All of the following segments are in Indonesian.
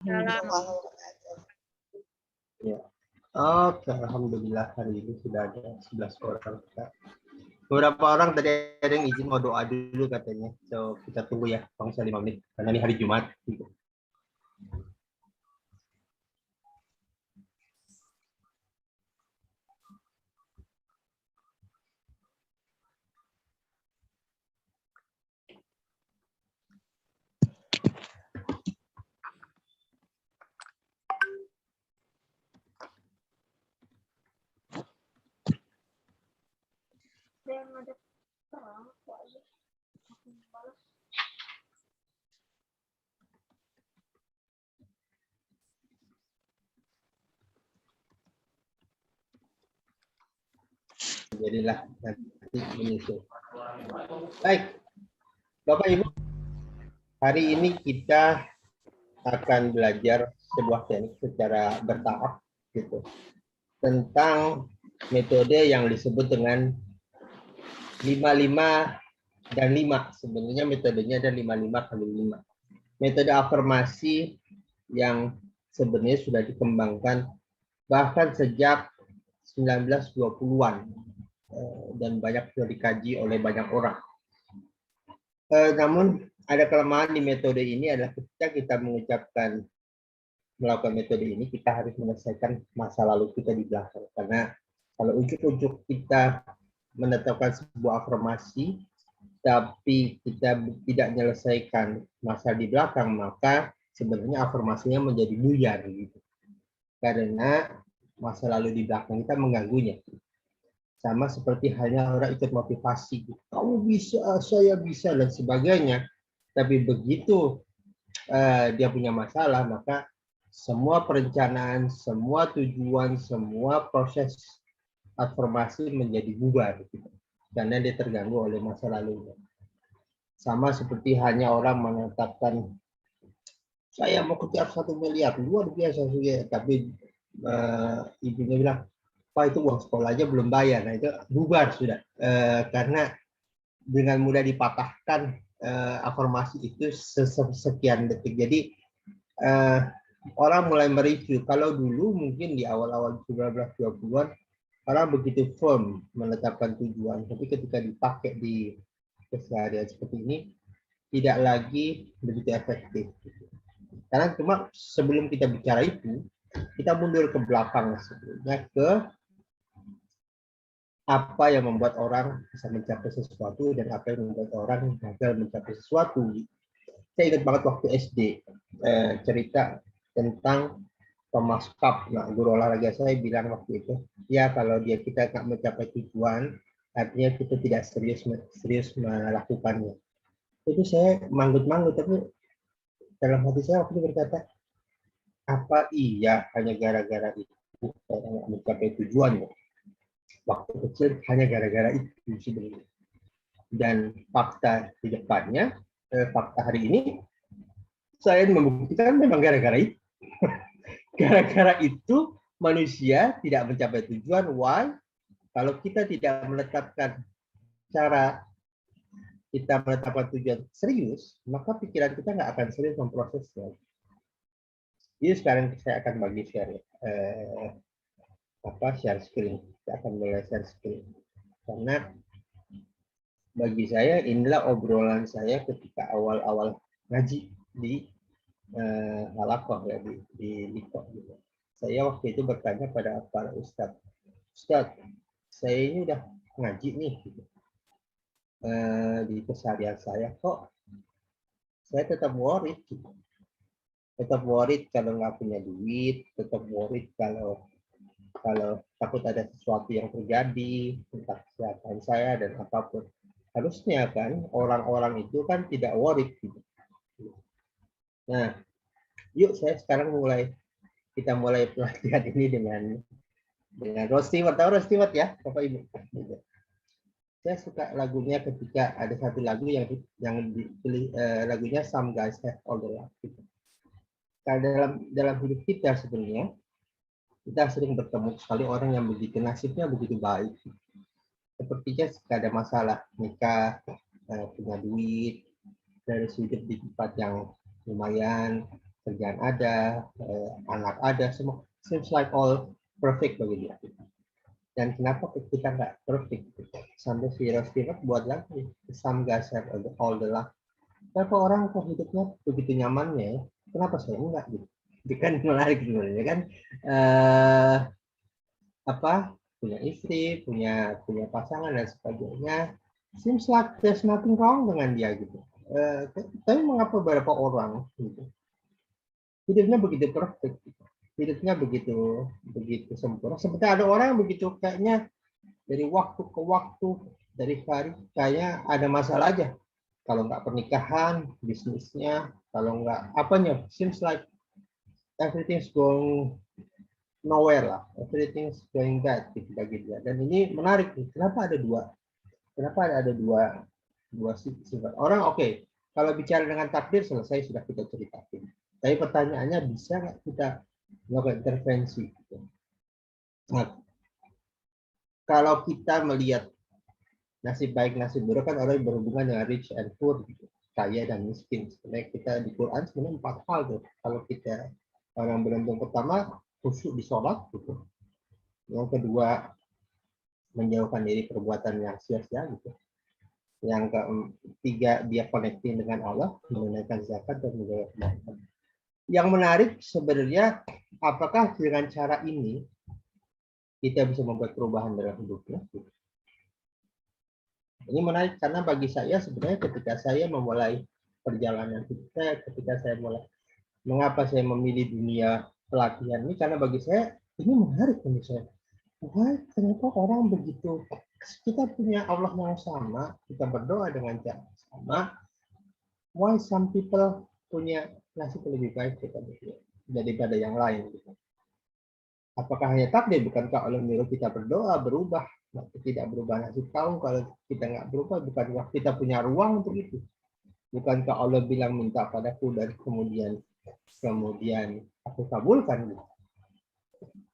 Salam. Ya. Oke, alhamdulillah hari ini sudah ada 11 orang. Beberapa orang tadi ada yang izin mau doa dulu katanya. So kita tunggu ya, bangsa 5 menit karena ini hari Jumat. Gitu. Jadilah nanti menyusul. Baik, Bapak Ibu, hari ini kita akan belajar sebuah teknik secara bertahap gitu tentang metode yang disebut dengan 55 dan 5. Sebenarnya metodenya ada 55 kali 5. Metode afirmasi yang sebenarnya sudah dikembangkan bahkan sejak 1920-an dan banyak sudah dikaji oleh banyak orang. Namun ada kelemahan di metode ini adalah ketika kita melakukan metode ini, kita harus menyelesaikan masa lalu kita di belakang. Karena kalau ujuk-ujuk kita menetapkan sebuah afirmasi, tapi kita tidak menyelesaikan masa di belakang, maka sebenarnya afirmasinya menjadi buyar gitu. Karena masa lalu di belakang kita mengganggunya. Sama seperti halnya orang ikut motivasi, kamu bisa, saya bisa, dan sebagainya. Tapi begitu dia punya masalah, maka semua perencanaan, semua tujuan, semua proses afirmasi menjadi bubar. Gitu. Karena dia terganggu oleh masa lalunya. Sama seperti hanya orang menetapkan, saya mau kejar 1 miliar, luar biasa, tapi ibunya bilang, Pak itu uang sekolah aja belum bayar, nah itu bubar sudah. Karena dengan mudah dipatahkan afirmasi itu sekian detik. Jadi orang mulai mereview. Kalau dulu mungkin di awal-awal 1920-an orang begitu firm menetapkan tujuan, tapi ketika dipakai di keseharian seperti ini tidak lagi begitu efektif. Karena cuma sebelum kita bicara itu, kita mundur ke belakang sebelumnya ke apa yang membuat orang bisa mencapai sesuatu dan apa yang membuat orang gagal mencapai sesuatu. Saya ingat banget waktu SD cerita tentang Thomas Cup. Nah, guru olahraga saya bilang waktu itu, ya kalau kita nggak mencapai tujuan, artinya kita tidak serius melakukannya. Itu saya manggut-manggut, tapi dalam hati saya waktu itu berkata, apa iya hanya gara-gara itu saya nggak mencapai tujuan? Waktu kecil hanya gara-gara itu sebenarnya. Dan fakta di depannya, fakta hari ini, saya membuktikan memang gara-gara itu. Gara-gara itu manusia tidak mencapai tujuan. Why? Kalau kita tidak menetapkan cara kita menetapkan tujuan serius, maka pikiran kita nggak akan serius memprosesnya. Jadi sekarang saya akan bagi share share screen. Saya akan mulai share screen. Karena bagi saya inilah obrolan saya ketika awal-awal ngaji di halakoh ya di Liko. Gitu. Saya waktu itu bertanya pada para ustadz, saya ini udah ngaji nih gitu. Di keseharian saya kok saya tetap worried gitu. Tetap worried kalau nggak punya duit, tetap worried kalau takut ada sesuatu yang terjadi tentang kesehatan saya dan apapun. Harusnya kan orang-orang itu kan tidak worried gitu. Nah, yuk sekarang kita mulai pelatihan ini dengan Rod Stewart. Tahu Rod Stewart ya, Bapak Ibu? Saya suka lagunya ketika ada satu lagu yang dipilih lagunya Some Guys Have All the Luck. Karena dalam hidup kita sebenarnya kita sering bertemu sekali orang yang begitu nasibnya begitu baik. Sepertinya jika ada masalah nikah, punya duit, dari sudut di tempat yang lumayan, kerjaan ada, anak ada, semua seems like all perfect bagi dia. Dan kenapa kita nggak perfect? Sampai si Stewart buat lagi, some guys have all the luck. Kenapa orang kok hidupnya begitu nyamannya ya? Kenapa saya enggak gitu? Itu kan menarik sebenarnya kan. Apa, punya istri, punya pasangan dan sebagainya. Seems like there's nothing wrong dengan dia gitu. Tapi mengapa beberapa orang gitu hidupnya begitu perfect, gitu. Hidupnya begitu sempurna. Sebenarnya ada orang yang begitu kayaknya dari waktu ke waktu, dari hari kayak ada masalah aja. Kalau nggak pernikahan, bisnisnya, kalau nggak apanya, seems like everything's going nowhere lah, everything's going bad gitu bagi dia. Dan ini menarik nih, kenapa ada dua sifat orang. Oke, kalau bicara dengan takdir selesai sudah kita ceritakan. Tapi pertanyaannya bisa nggak kita melakukan intervensi? Gitu. Nah, kalau kita melihat nasib baik nasib buruk kan orang berhubungan dengan rich and poor, gitu. Kaya dan miskin. Sebenarnya kita di Quran sebenarnya 4 hal tuh. Kalau kita orang beruntung pertama khusyuk di sholat, gitu. Yang kedua menjauhkan diri perbuatan yang sia-sia, gitu. Yang ketiga dia connecting dengan Allah, menunaikan zakat dan menjaga kebaikan. Yang menarik sebenarnya, apakah dengan cara ini kita bisa membuat perubahan dalam hidupnya? Ini menarik karena bagi saya sebenarnya ketika saya memulai perjalanan kita, ketika saya mulai, mengapa saya memilih dunia pelatihan ini, karena bagi saya ini menarik menurut saya. Wah, kenapa orang begitu? Kita punya Allah yang sama, kita berdoa dengan cara sama. Why some people punya nasib lebih baik daripada yang lain? Apakah hanya takdir? Bukankah Allah menyuruh kita berdoa, berubah? Tidak berubah nasib kamu. Kalau kita nggak berubah, bukankah kita punya ruang untuk itu? Bukankah Allah bilang minta padaku dan kemudian aku kabulkan?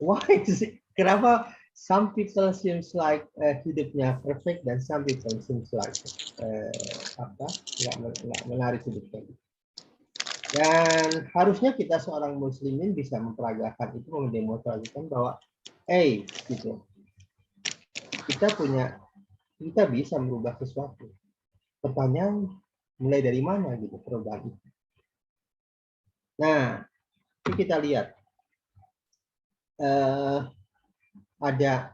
Why? Kenapa some people seems like hidupnya perfect dan some people seems like nggak menarik hidupnya? Dan harusnya kita seorang muslimin bisa memperagakan itu, mendemonstrasikan bahwa gitu, kita bisa merubah sesuatu. Pertanyaan mulai dari mana gitu perubahan itu. Nah, ini kita lihat ada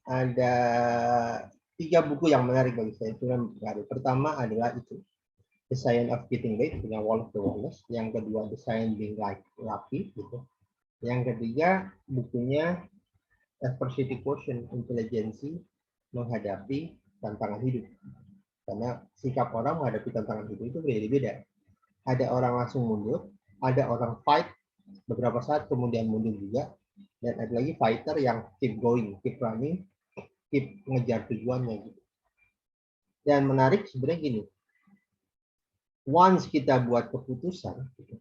ada 3 buku yang menarik bagi saya. Pertama adalah itu The Science of Getting Late punya Wallace de Wallace. Yang kedua The Science Being Lucky gitu. Yang ketiga bukunya Adversity Quotient, Intelijensi Menghadapi Tantangan Hidup. Karena sikap orang menghadapi tantangan hidup itu berbeda-beda. Ada orang langsung mundur, ada orang fight beberapa saat kemudian mundur juga, dan ada lagi fighter yang keep going, keep running, keep ngejar tujuannya gitu. Dan menarik sebenarnya gini, once kita buat keputusan gitu,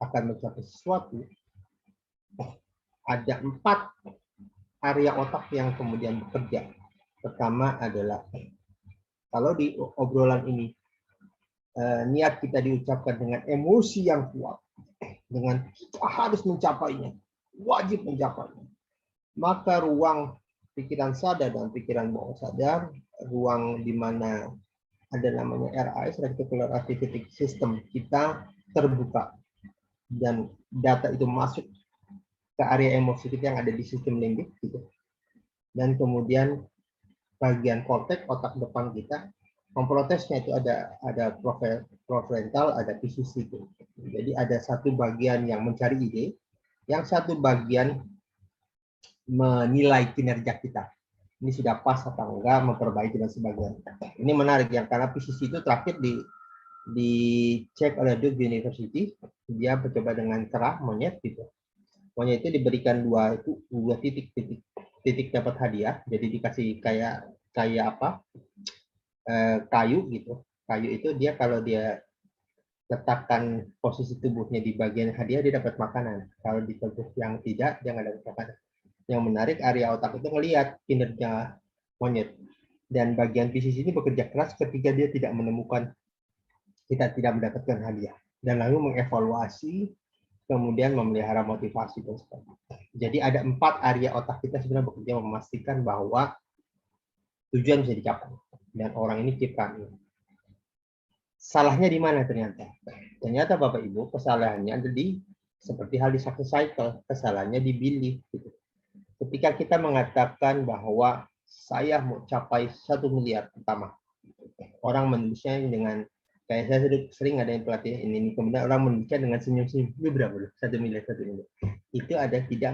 akan mencapai sesuatu, ada 4 area otak yang kemudian bekerja. Pertama adalah kalau di obrolan ini niat kita diucapkan dengan emosi yang kuat, dengan kita harus mencapainya, wajib mencapainya, maka ruang pikiran sadar dan pikiran bawah sadar, ruang di mana ada namanya RAS, Reticular Activating System, kita terbuka dan data itu masuk ke area emosi kita yang ada di sistem limbik gitu. Dan kemudian bagian korteks otak depan kita memprotesnya itu ada prefrontal, ada PCC gitu. Jadi ada satu bagian yang mencari ide, yang satu bagian menilai kinerja kita. Ini sudah pas atau enggak, memperbaiki dan sebagainya. Ini menarik yang karena PCC itu terakhir dicek oleh Duke University. Dia mencoba dengan kera monyet gitu. Monyet itu diberikan dua titik dapat hadiah. Jadi dikasih kayak kayu gitu. Kayu itu dia kalau dia letakkan posisi tubuhnya di bagian hadiah dia dapat makanan. Kalau di tubuh yang tidak dia nggak dapat makanan. Yang menarik area otak itu melihat kinerja monyet, dan bagian PCC ini bekerja keras ketika dia tidak mendapatkan hadiah. dan lalu mengevaluasi, kemudian memelihara motivasi dan sebagainya. Jadi ada 4 area otak kita sebenarnya bekerja memastikan bahwa tujuan bisa dicapai dan orang ini cipranya. Salahnya di mana ternyata? Ternyata Bapak Ibu, kesalahannya ada di seperti hal di success cycle, kesalahannya di belief. Gitu. Ketika kita mengatakan bahwa saya mau capai 1 miliar pertama, orang menulisnya dengan kayak saya sering ada yang pelatih ini, kemudian orang menulisnya dengan senyum-senyum. Itu berapa loh? 1 miliar, 1 miliar. Itu ada tidak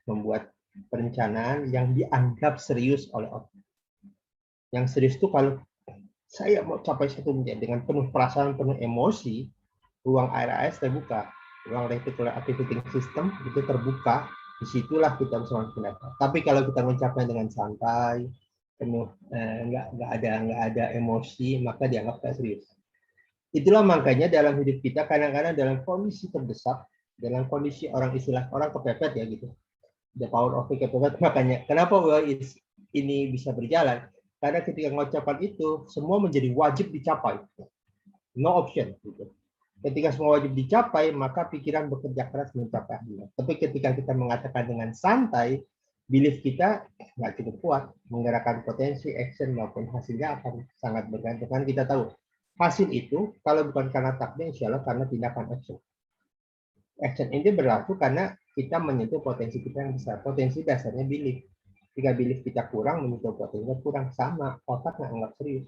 membuat perencanaan yang dianggap serius oleh orang. Yang serius itu kalau saya mau capai 1 miliar dengan penuh perasaan, penuh emosi, ruang RAS terbuka, ruang reticular activating system itu terbuka, disitulah kita bisa mendapat. Tapi kalau kita mencapai dengan santai, penuh nggak ada emosi, maka dianggap tidak serius. Itulah makanya dalam hidup kita kadang-kadang dalam kondisi terdesak, dalam kondisi orang istilah orang kepepet ya gitu, the power of the kepepet. Makanya kenapa ini bisa berjalan? Karena ketika mengucapkan itu, semua menjadi wajib dicapai. No option. Gitu. Ketika semua wajib dicapai, maka pikiran bekerja keras mencapainya. Tapi ketika kita mengatakan dengan santai, belief kita nggak cukup kuat. Menggerakkan potensi, action, maupun hasilnya akan sangat bergantung. Kan kita tahu, hasil itu, kalau bukan karena takdir, insya Allah karena tindakan action. Action ini berlaku karena kita menyentuh potensi kita yang besar. Potensi dasarnya belief. Jika belief kita kurang, menyentuh potensinya kurang, sama, otak nggak anggap serius.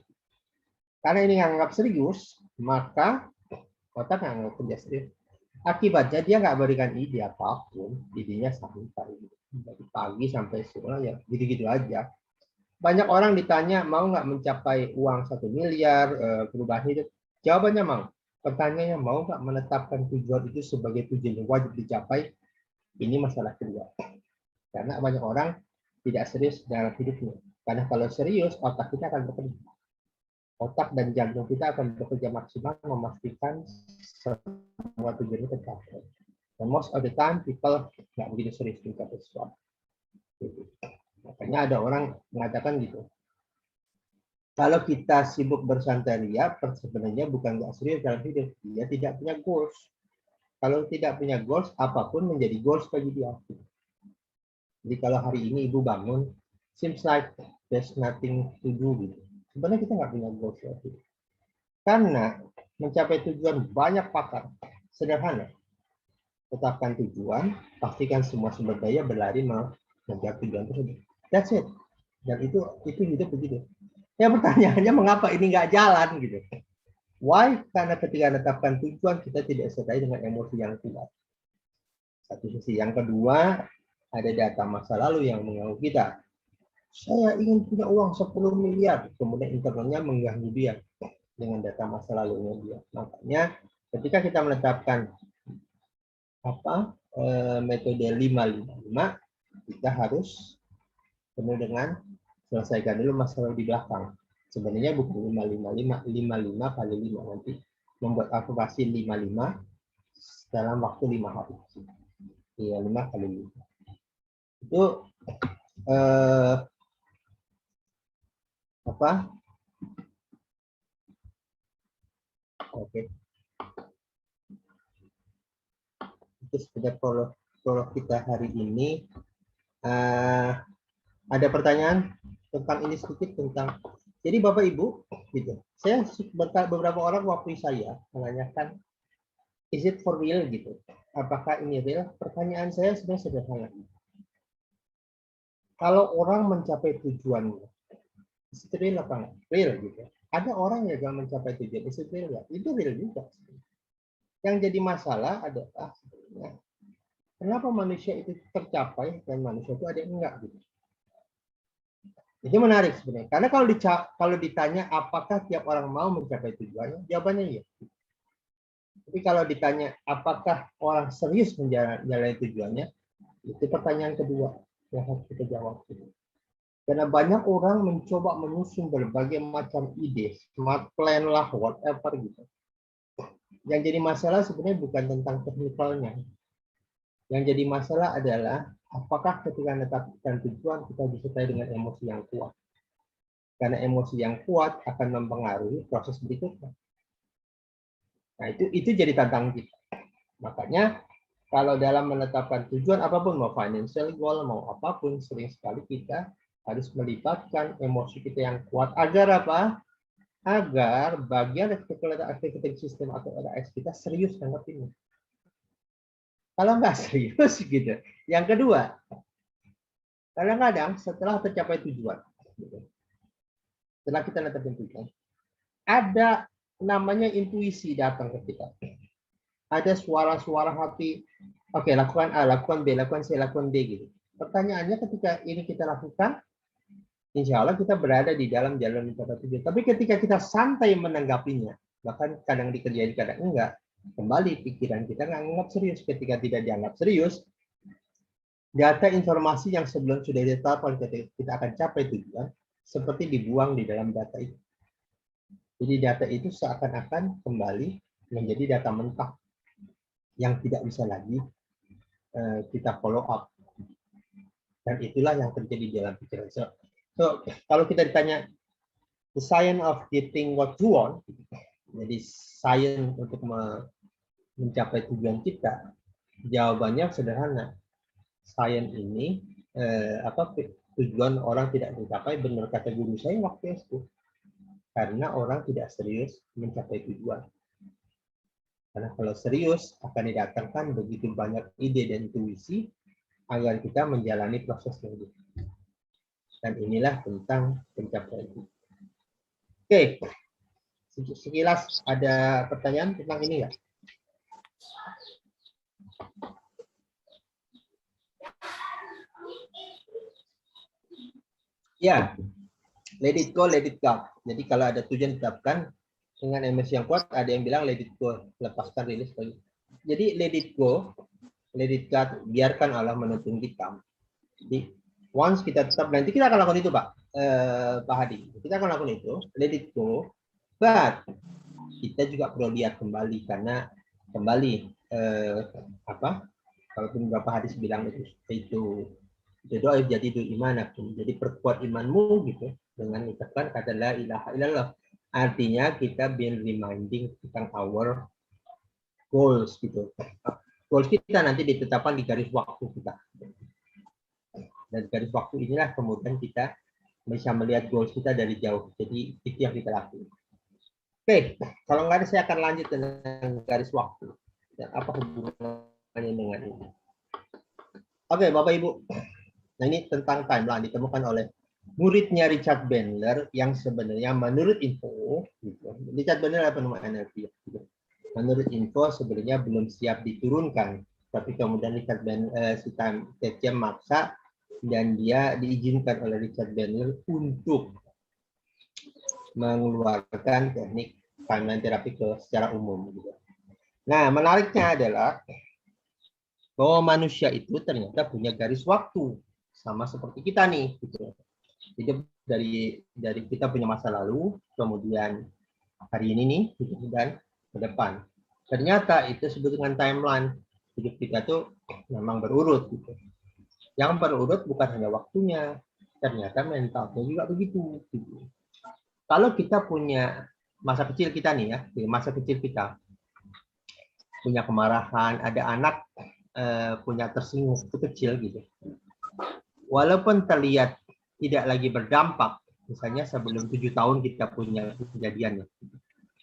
Karena ini nggak anggap serius, maka otak nggak anggap kerja serius. Akibatnya dia nggak berikan ide apapun, idenya santai. Dari pagi sampai sore ya gitu-gitu aja. Banyak orang ditanya mau nggak mencapai uang 1 miliar, perubahan hidup. Jawabannya mau. Pertanyaannya mau nggak menetapkan tujuan itu sebagai tujuan yang wajib dicapai. Ini masalah kedua. Karena banyak orang tidak serius dalam hidupnya. Karena kalau serius, otak kita akan bekerja. Otak dan jantung kita akan bekerja maksimal memastikan semua tujuan itu tercapai. Dan most of the time, people nggak begitu serius mencapai sesuatu. Gitu. Makanya ada orang mengatakan gitu. Kalau kita sibuk bersantai ria, sebenarnya bukan nggak serius dalam hidup. Dia tidak punya goals. Kalau tidak punya goals, apapun menjadi goals bagi dia. Jadi kalau hari ini ibu bangun, seems like there's nothing to do gitu. Sebenarnya kita nggak punya goals ya. Karena mencapai tujuan banyak pakar. Sederhana. Tetapkan tujuan, pastikan semua sumber daya berlari mencapai tujuan tersebut. That's it. Dan itu hidup begitu. Ya pertanyaannya mengapa ini nggak jalan gitu? Why? Karena ketika menetapkan tujuan kita tidak disertai dengan emosi yang kuat. Satu sisi. Yang kedua, ada data masa lalu yang mengganggu kita. Saya ingin punya uang 10 miliar, kemudian internalnya mengganggu dia dengan data masa lalunya dia. Makanya ketika kita menetapkan metode 555, kita harus penuh dengan selesaikan dulu masalah di belakang. Sebenarnya bukan 555, 55 kali 5 nanti membuat afirmasi 55 dalam waktu 5 hari. Iya, 5 kali 5. Itu apa? Oke. Itu sebenarnya prolog kita hari ini. Ada pertanyaan tentang ini sedikit tentang. Jadi Bapak Ibu, gitu. Saya beberapa orang waktu saya menanyakan, is it for real gitu? Apakah ini real? Pertanyaan saya sebenarnya sederhana. Kalau orang mencapai tujuannya, is it real apa enggak? Real gitu. Ada orang yang gak mencapai tujuan, is it real ya? Itu real juga. Yang jadi masalah adalah sebenarnya kenapa manusia itu tercapai dan manusia itu ada yang enggak gitu. Itu menarik sebenarnya. Karena kalau ditanya apakah tiap orang mau mencapai tujuannya, jawabannya iya. Tapi kalau ditanya apakah orang serius menjalani tujuannya, itu pertanyaan kedua yang harus kita jawab. Karena banyak orang mencoba menyusun berbagai macam ide, smart plan lah, whatever gitu. Yang jadi masalah sebenarnya bukan tentang teknikalnya. Yang jadi masalah adalah apakah ketika menetapkan tujuan kita disertai dengan emosi yang kuat. Karena emosi yang kuat akan mempengaruhi proses berikutnya. Nah, itu jadi tantangan kita. Makanya kalau dalam menetapkan tujuan apapun, mau financial goal, mau apapun, sering sekali kita harus melibatkan emosi kita yang kuat agar apa? Agar bagian executive system atau RAS kita serius nanggapinnya. Kalau nggak serius gitu. Yang kedua, kadang-kadang setelah tercapai tujuan, setelah kita netapin tujuan, ada namanya intuisi datang ke kita. Ada suara-suara hati, oke, lakukan A, lakukan B, lakukan C, lakukan D gitu. Pertanyaannya ketika ini kita lakukan, insya Allah kita berada di dalam jalan kata tujuan. Tapi ketika kita santai menanggapinya, bahkan kadang dikerjain, kadang enggak, kembali pikiran kita nggak anggap serius. Ketika tidak dianggap serius, data informasi yang sebelum sudah ditetapkan kita akan capai tujuan, seperti dibuang di dalam data itu. Jadi data itu seakan-akan kembali menjadi data mentah yang tidak bisa lagi kita follow up. Dan itulah yang terjadi di dalam pikiran. So kalau kita ditanya the science of getting what you want, jadi science untuk mencapai tujuan kita, jawabannya sederhana. Science ini tujuan orang tidak mencapai, benar kata guru saya waktu SD, karena orang tidak serius mencapai tujuan. Karena kalau serius akan didatangkan begitu banyak ide dan intuisi agar kita menjalani proses yang itu. Dan inilah tentang pencapaian itu. Oke, sekilas ada pertanyaan tentang ini ya? Ya, let it go, let it go. Jadi kalau ada tujuan ditetapkan dengan emosi yang kuat, ada yang bilang let it go, lepaskan, rilis lagi. Jadi let it go, biarkan Allah menuntun kita. Jadi once kita tetap, nanti kita akan lakukan itu Pak Hadi. Kita akan lakukan itu, let it go, but kita juga perlu lihat kembali, karena kembali kalaupun beberapa hadis bilang itu doa jadi itu iman, jadi perkuat imanmu gitu dengan mengucapkan kata la ilaha illallah. Artinya kita been reminding tentang our goals gitu. Goals kita nanti ditetapkan di garis waktu kita. Dan garis waktu inilah kemudian kita bisa melihat goals kita dari jauh. Jadi itu yang kita lakukan. Oke, kalau nggak ada saya akan lanjut dengan garis waktu. Dan apa hubungannya dengan ini? Oke, Bapak Ibu. Nah, ini tentang timeline ditemukan oleh muridnya Richard Bandler yang sebenarnya menurut info, gitu. Richard Bandler apa nama NLP? Gitu. Menurut info sebenarnya belum siap diturunkan, tapi kemudian Richard Bandler maksa dan dia diizinkan oleh Richard Bandler untuk mengeluarkan teknik timeline terapi secara umum. Gitu. Nah, menariknya adalah bahwa manusia itu ternyata punya garis waktu, sama seperti kita nih. Gitu. Hidup dari kita punya masa lalu, kemudian hari ini nih, gitu, dan ke depan. Ternyata itu disebut dengan timeline. Hidup kita tuh memang berurut. Gitu. Yang berurut bukan hanya waktunya, ternyata mentalnya juga begitu. Gitu. Kalau kita punya masa kecil kita nih ya, masa kecil kita punya kemarahan, ada anak punya tersinggung itu kecil gitu. Walaupun terlihat tidak lagi berdampak, misalnya sebelum 7 tahun kita punya kejadian.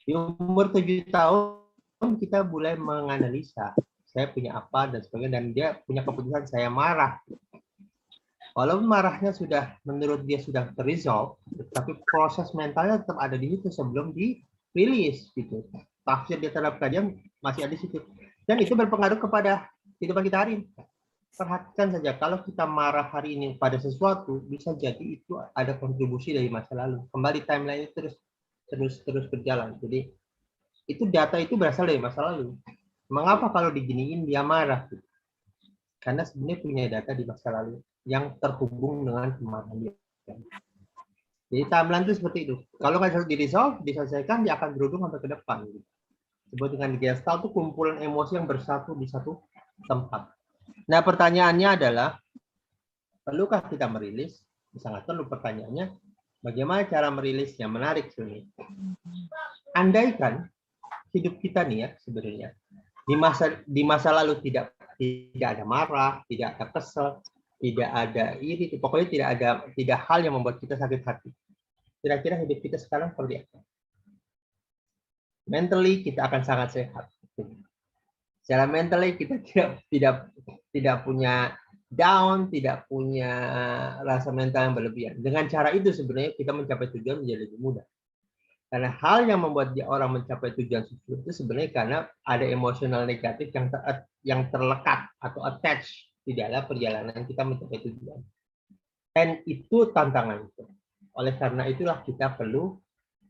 Di umur 7 tahun kita mulai menganalisa, saya punya apa dan sebagainya, dan dia punya keputusan saya marah. Walaupun marahnya sudah menurut dia sudah terresolve, tapi proses mentalnya tetap ada di situ sebelum dirilis gitu. Tafsir dia terhadap kajian masih ada di situ. Dan itu berpengaruh kepada kehidupan kita hari ini. Perhatikan saja, kalau kita marah hari ini pada sesuatu, bisa jadi itu ada kontribusi dari masa lalu. Kembali timeline itu terus berjalan. Jadi itu data itu berasal dari masa lalu. Mengapa kalau diginiin dia marah? Karena sebenarnya punya data di masa lalu yang terhubung dengan kemarahan dia. Jadi timeline itu seperti itu. Kalau nggak di-resolve, diselesaikan, dia akan berujung sampai ke depan. Sebut dengan Gestalt itu kumpulan emosi yang bersatu di satu tempat. Nah, pertanyaannya adalah, perlukah kita merilis? Sangat perlu pertanyaannya, bagaimana cara merilisnya? Menarik sebenarnya. Andaikan hidup kita nih ya sebenarnya. Di masa lalu tidak ada marah, tidak ada kesel, tidak ada iri, pokoknya tidak hal yang membuat kita sakit hati. Kira-kira hidup kita sekarang seperti apa? Mentally kita akan sangat sehat. Secara mentally kita tidak punya down, tidak punya rasa mental yang berlebihan. Dengan cara itu sebenarnya kita mencapai tujuan menjadi lebih mudah. Karena hal yang membuat orang mencapai tujuan itu sebenarnya karena ada emosional negatif yang terlekat atau attach di dalam perjalanan kita mencapai tujuan. Dan itu tantangan. Oleh karena itulah kita perlu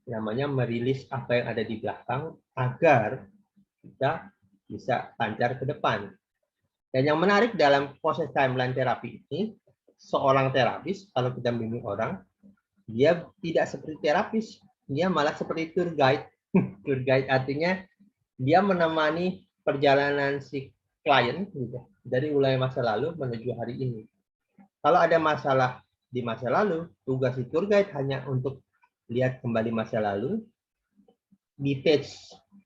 namanya merilis apa yang ada di belakang agar kita bisa lancar ke depan. Dan yang menarik dalam proses timeline terapi ini, seorang terapis kalau kita membimbing orang, dia tidak seperti terapis, dia malah seperti tour guide. Tour guide artinya dia menemani perjalanan si klien gitu, dari mulai masa lalu menuju hari ini. Kalau ada masalah di masa lalu, tugas si tour guide hanya untuk lihat kembali masa lalu, detach,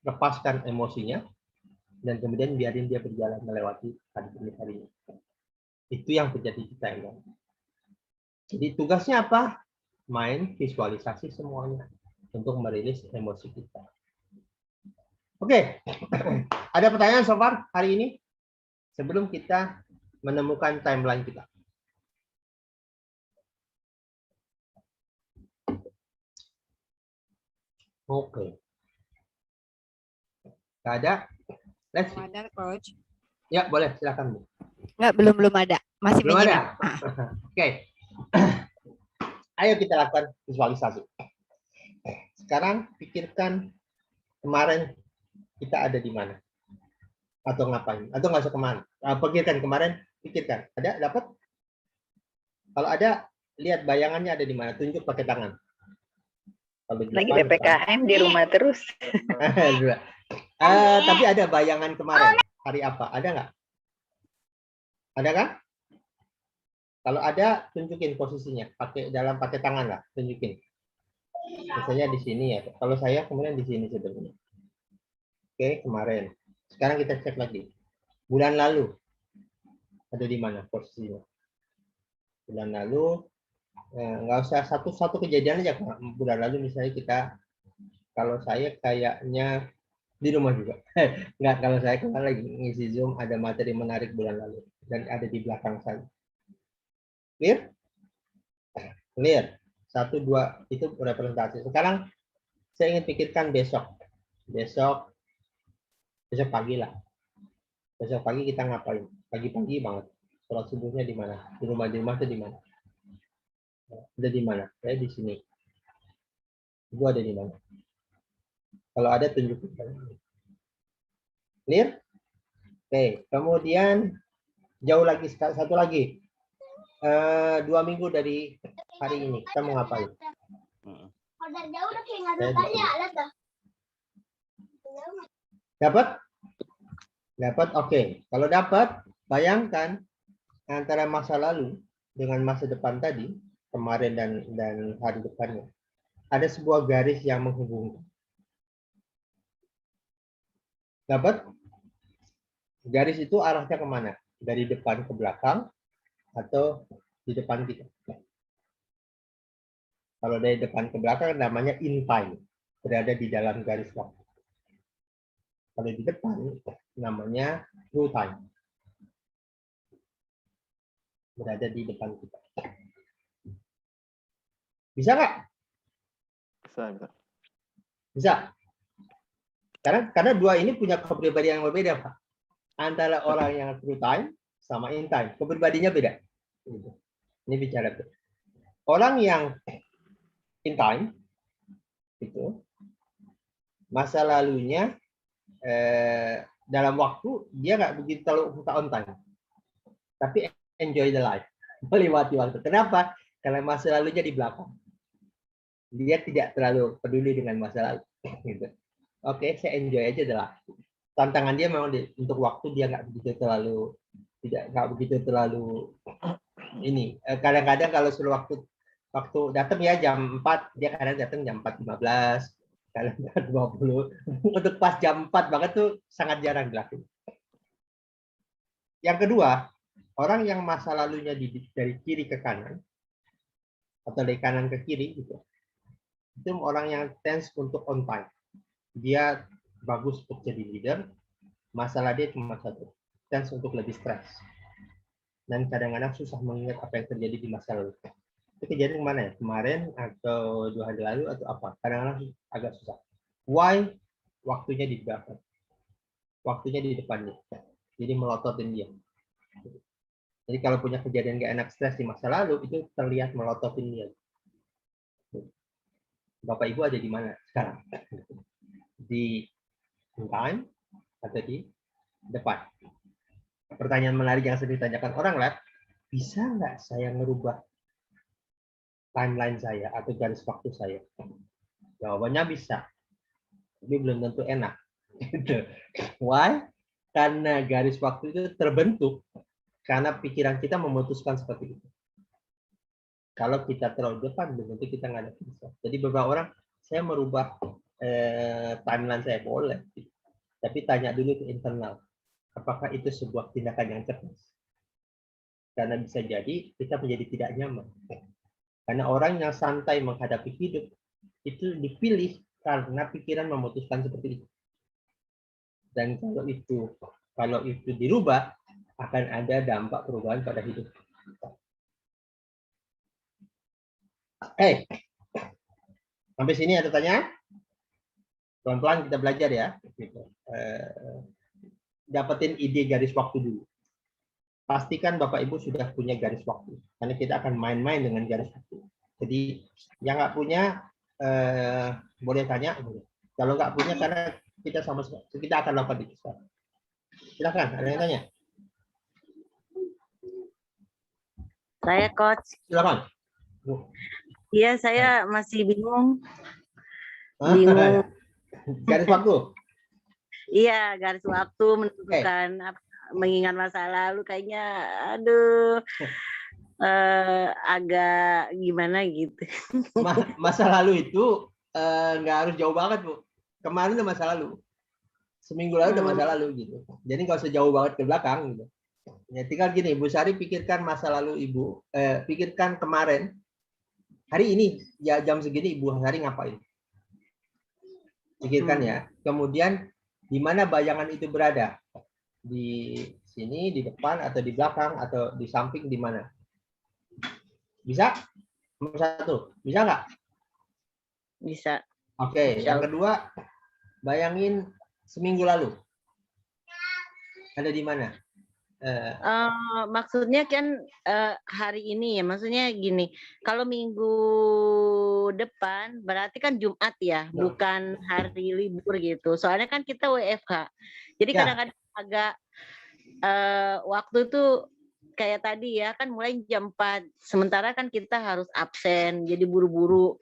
lepaskan emosinya, dan kemudian biarin dia berjalan melewati hari demi hari. Itu yang terjadi di timeline. Jadi tugasnya apa? Main visualisasi semuanya untuk merilis emosi kita. Oke, ada pertanyaan so far hari ini sebelum kita menemukan timeline kita? Oke. Gak ada? Let's see. Ada, Coach. Ya, boleh, silakan, Bu. Enggak, belum ada. Masih Belum menyimak. ada? Oke. Ayo kita lakukan visualisasi. Sekarang pikirkan kemarin kita ada di mana? Atau ngapain? Atau nggak usah kemana? Pikirkan kemarin, pikirkan. Ada? Dapat? Kalau ada, lihat bayangannya ada di mana. Tunjuk pakai tangan. Kalau di Lagi depan, PPKM di rumah terus. Tapi ada bayangan kemarin. Hari apa? Ada nggak? Ada kan? Kalau ada, tunjukin posisinya. Pakai tangan lah, tunjukin. Misalnya di sini ya. Kalau saya kemudian di sini sebenarnya. Oke, kemarin. Sekarang kita cek lagi. Bulan lalu ada di mana posisinya? Bulan lalu nggak usah satu kejadian aja. Bulan lalu misalnya kita, kalau saya kayaknya di rumah juga. Nggak, kalau saya kemarin lagi ngisi Zoom ada materi menarik bulan lalu dan ada di belakang saya. Clear? Clear. 1, 2 itu representasi. Sekarang saya ingin pikirkan besok. Besok pagi lah. Besok pagi kita ngapain? Pagi-pagi banget. Sholat subuhnya di mana? Di rumah itu di mana? Ada di mana? Saya di sini. Ibu ada di mana? Kalau ada tunjukin. Clear? Oke. Kemudian jauh lagi, satu lagi. 2 minggu dari hari ini kita mau ngapain? Dapat? Dapat, oke. Kalau dapat, bayangkan antara masa lalu dengan masa depan tadi, kemarin dan hari depannya. Ada sebuah garis yang menghubungkan. Dapat? Garis itu arahnya kemana? Dari depan ke belakang atau di depan kita? Kalau dari depan ke belakang namanya in time, berada di dalam garis waktu. Kalau di depan namanya through time, berada di depan kita. Bisa nggak? Bisa. Bisa. Karena dua ini punya kepribadian yang berbeda, Pak. Antara orang yang through time sama in time, kepribadiannya beda. Ini bicara tuh. Orang yang in time itu masa lalunya dalam waktu dia nggak begitu terlalu suka on time, tapi enjoy the life, melewati waktu. Kenapa? Karena masa lalunya di belakang, dia tidak terlalu peduli dengan masa lalu. Gitu. Oke, saya enjoy aja the life. Tantangan dia memang untuk waktu dia nggak begitu terlalu ini. Kadang-kadang kalau suruh waktu datang ya jam 4, dia kadang datang jam 4.15. Kalau 20 untuk pas jam 4 banget tuh sangat jarang dilakukan. Yang kedua, orang yang masa lalunya dari kiri ke kanan atau dari kanan ke kiri gitu. Itu orang yang tense untuk on time. Dia bagus untuk jadi leader, masalah dia cuma satu, tense untuk lebih stres. Dan kadang-kadang susah mengingat apa yang terjadi di masa lalu. Itu kejadian kemana ya? Kemarin atau 2 hari lalu atau apa? Kadang-kadang agak susah. Why? Waktunya di belakang. Waktunya di depannya. Jadi melototin dia. Jadi kalau punya kejadian gak enak stres di masa lalu, itu terlihat melototin dia. Bapak Ibu ada di mana sekarang? Di time atau di depan? Pertanyaan menarik yang sering ditanyakan orang lah, bisa nggak saya merubah timeline saya atau garis waktu saya? Jawabannya bisa, tapi belum tentu enak. Why? Karena garis waktu itu terbentuk karena pikiran kita memutuskan seperti itu. Kalau kita terlalu depan, belum tentu kita nggak ada bisa. Jadi beberapa orang, saya merubah timeline saya boleh, tapi tanya dulu ke internal, apakah itu sebuah tindakan yang cerdas? Karena bisa jadi kita menjadi tidak nyaman. Karena orang yang santai menghadapi hidup itu dipilih karena pikiran memutuskan seperti itu. Dan kalau itu dirubah, akan ada dampak perubahan pada hidup. Sampai sini ada tanya? Pelan-pelan kita belajar ya. Dapetin ide garis waktu dulu. Pastikan Bapak Ibu sudah punya garis waktu. Karena kita akan main-main dengan garis waktu. Jadi yang nggak punya boleh tanya. Kalau nggak punya, karena kita akan lakukan itu. Silakan, ada yang tanya? Saya coach. Silakan. Iya, saya masih bingung. Bingung. Garis waktu. Iya, garis waktu menentukan mengingat masa lalu kayaknya aduh agak gimana gitu. Masa lalu itu nggak harus jauh banget, Bu. Kemarin udah masa lalu. Seminggu lalu udah masa lalu gitu. Jadi nggak usah jauh banget ke belakang gitu. Ya tinggal gini, Bu Sari pikirkan masa lalu Ibu, pikirkan kemarin. Hari ini ya jam segini Ibu Sari ngapain? Pikirkan ya. Kemudian di mana bayangan itu berada? Di sini, di depan, atau di belakang, atau di samping, di mana? Bisa? Nomor 1. Bisa nggak? Bisa. Oke. Yang kedua, bayangin seminggu lalu. Ada di mana? Maksudnya kan hari ini ya, maksudnya gini, kalau minggu depan berarti kan Jumat ya, bukan hari libur gitu. Soalnya kan kita WFH. Jadi kadang-kadang agak waktu itu kayak tadi ya, kan mulai jam 4. Sementara kan kita harus absen, jadi buru-buru.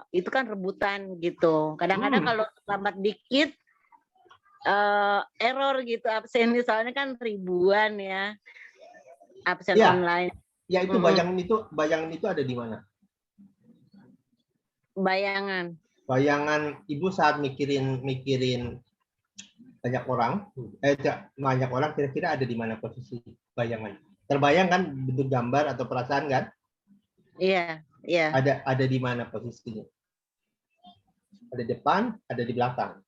Itu kan rebutan gitu. Kadang-kadang kalau lambat dikit, error gitu absen, soalnya kan ribuan ya absen online. Ya itu bayangan itu ada di mana? Bayangan Ibu saat mikirin banyak orang kira-kira ada di mana posisi bayangan? Terbayang kan bentuk gambar atau perasaan kan? Iya. Ada di mana posisinya? Ada di depan, ada di belakang.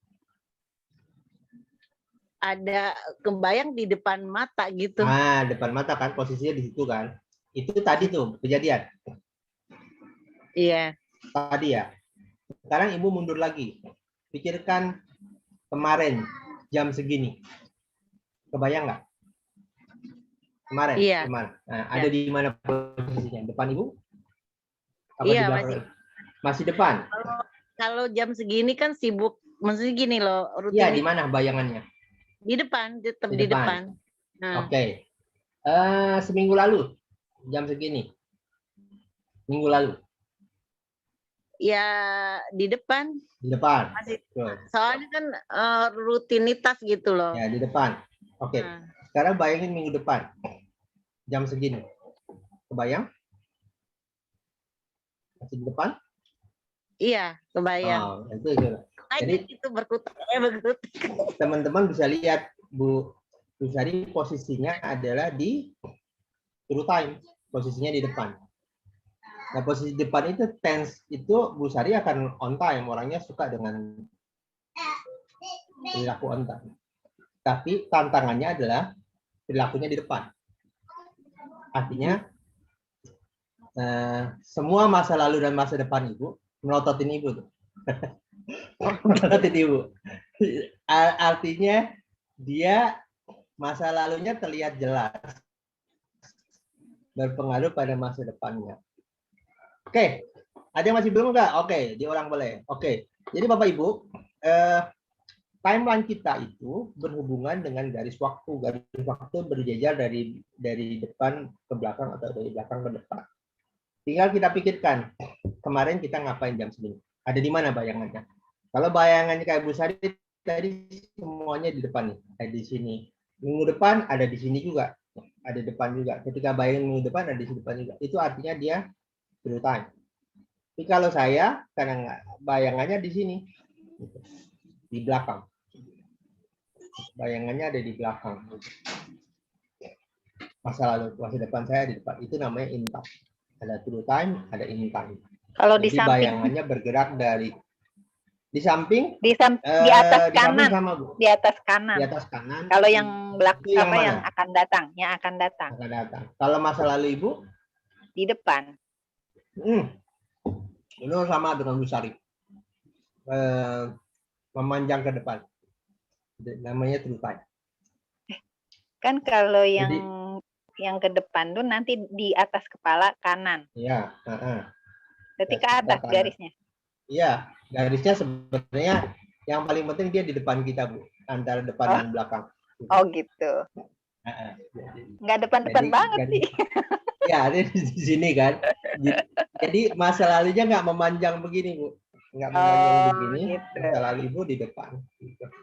Ada kebayang di depan mata gitu. Nah, depan mata kan posisinya di situ kan. Itu tadi tuh kejadian. Iya. Tadi ya. Sekarang Ibu mundur lagi. Pikirkan kemarin jam segini. Kebayang nggak? Kemarin. Iya. Kemarin. Nah, ada di mana posisinya? Depan Ibu? Apa iya, di belakang? Masih depan. Kalau jam segini kan sibuk. Maksudnya gini loh, rutin. Iya, di mana bayangannya? Di depan, tetap di depan. Nah. Oke. Seminggu lalu jam segini. Minggu lalu. Ya di depan. Di depan. Masih, soalnya kan rutinitas gitu loh. Ya, di depan. Oke. Sekarang bayangin minggu depan. Jam segini. Kebayang? Masih di depan? Iya, kebayang. Oh, itu. Jadi itu berkutik. Teman-teman bisa lihat Bu Sari posisinya adalah di true time, posisinya di depan. Nah, posisi depan itu tense itu Bu Sari akan on time, orangnya suka dengan perilaku on time. Tapi tantangannya adalah perilakunya di depan. Artinya semua masa lalu dan masa depan Ibu melototin Ibu tuh. Melototin Ibu. Artinya dia masa lalunya terlihat jelas berpengaruh pada masa depannya. Oke, ada yang masih belum enggak? Oke, diulang boleh. Oke, jadi Bapak Ibu, timeline kita itu berhubungan dengan garis waktu. Garis waktu berjejer dari depan ke belakang atau dari belakang ke depan. Tinggal kita pikirkan, kemarin kita ngapain jam segini? Ada di mana bayangannya? Kalau bayangannya kayak Bu Sari tadi semuanya di depan nih, ada di sini. Minggu depan ada di sini juga, ada depan juga. Ketika bayangan minggu depan ada di depan juga. Itu artinya dia true time. Tapi kalau saya karena bayangannya di sini, di belakang. Bayangannya ada di belakang. Masa lalu, masa depan saya di depan. Itu namanya in time. Ada true time, ada in time. Kalau di Jadi samping, bayangannya bergerak dari di samping, di atas di samping kanan, sama Bu. di atas kanan. Di atas kanan. Kalau yang belakang Itu yang apa mana? yang akan datang, yang akan datang Akan datang. Kalau masa lalu Ibu, di depan. Itu sama dengan Bu Sari. Memanjang ke depan. Namanya true time. Kan kalau Jadi, yang ke depan tuh nanti di atas kepala kanan. Iya. Berarti ke atas kanan. garisnya. Iya, garisnya sebenarnya yang paling penting dia di depan kita, Bu. Antara depan dan belakang. Oh gitu. Nggak depan-depan banget sih. Ya, ada di sini kan. Jadi masa lalunya nggak memanjang begini, Bu. Nggak memanjang begini. Gitu. Masa lalu Ibu di depan.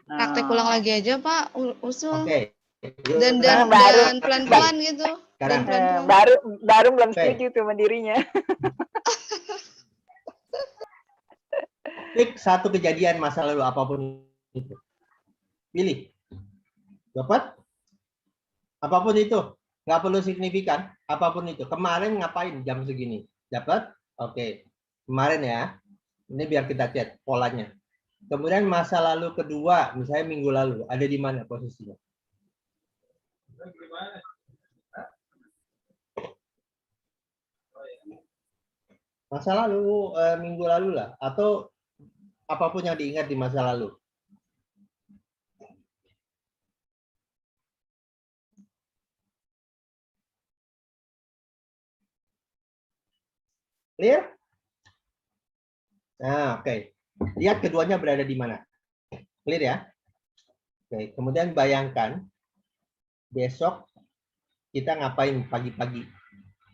Praktek ulang lagi aja, Pak. Usul. Oke. Dan pelan-pelan gitu. Sekarang. Baru belum setuju tuh mandirinya. Klik satu kejadian masa lalu apapun itu. Pilih. Dapat? Apapun itu. Nggak perlu signifikan. Apapun itu. Kemarin ngapain jam segini? Dapat? Oke. Kemarin ya. Ini biar kita chat polanya. Kemudian masa lalu kedua, misalnya minggu lalu. Ada di mana posisinya? Masa lalu minggu lalu lah. Atau apapun yang diingat di masa lalu. Clear? Nah, oke. Lihat keduanya berada di mana. Clear ya? Oke, kemudian bayangkan besok kita ngapain pagi-pagi.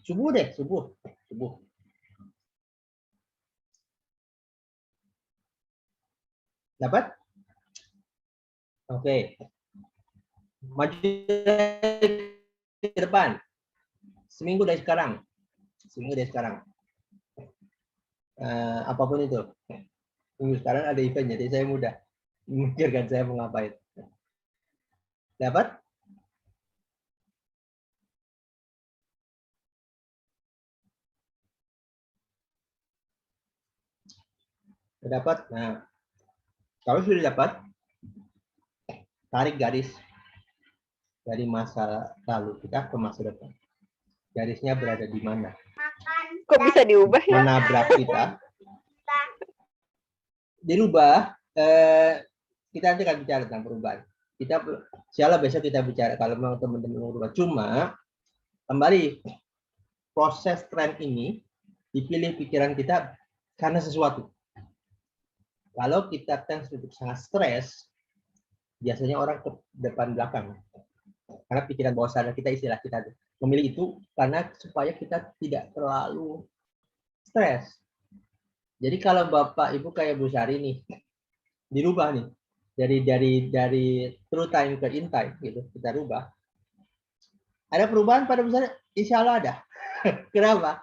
Subuh deh, subuh. Dapat? Oke. Maju ke depan. Seminggu dari sekarang. Apapun itu. Minggu sekarang ada event, jadi saya mudah memikirkan saya mau ngapain. Dapat? Dapat? Nah, kalau sudah dapat, tarik garis dari masa lalu kita ke masa depan. Garisnya berada di mana? Kok bisa diubah ya? Menabrak kita. Dirubah, kita nanti akan bicara tentang perubahan. Insyaallah besok kita bicara kalau memang teman-teman mau berubah. Cuma, kembali, proses tren ini dipilih pikiran kita karena sesuatu. Kalau kita sangat stres, biasanya orang ke depan belakang. Karena pikiran bawah sadar kita, istilah kita memilih itu karena supaya kita tidak terlalu stres. Jadi kalau Bapak Ibu kayak Bu Sari nih, dirubah nih dari true time ke in time gitu, kita rubah. Ada perubahan pada Bu Sari? Insya Allah ada. Kenapa?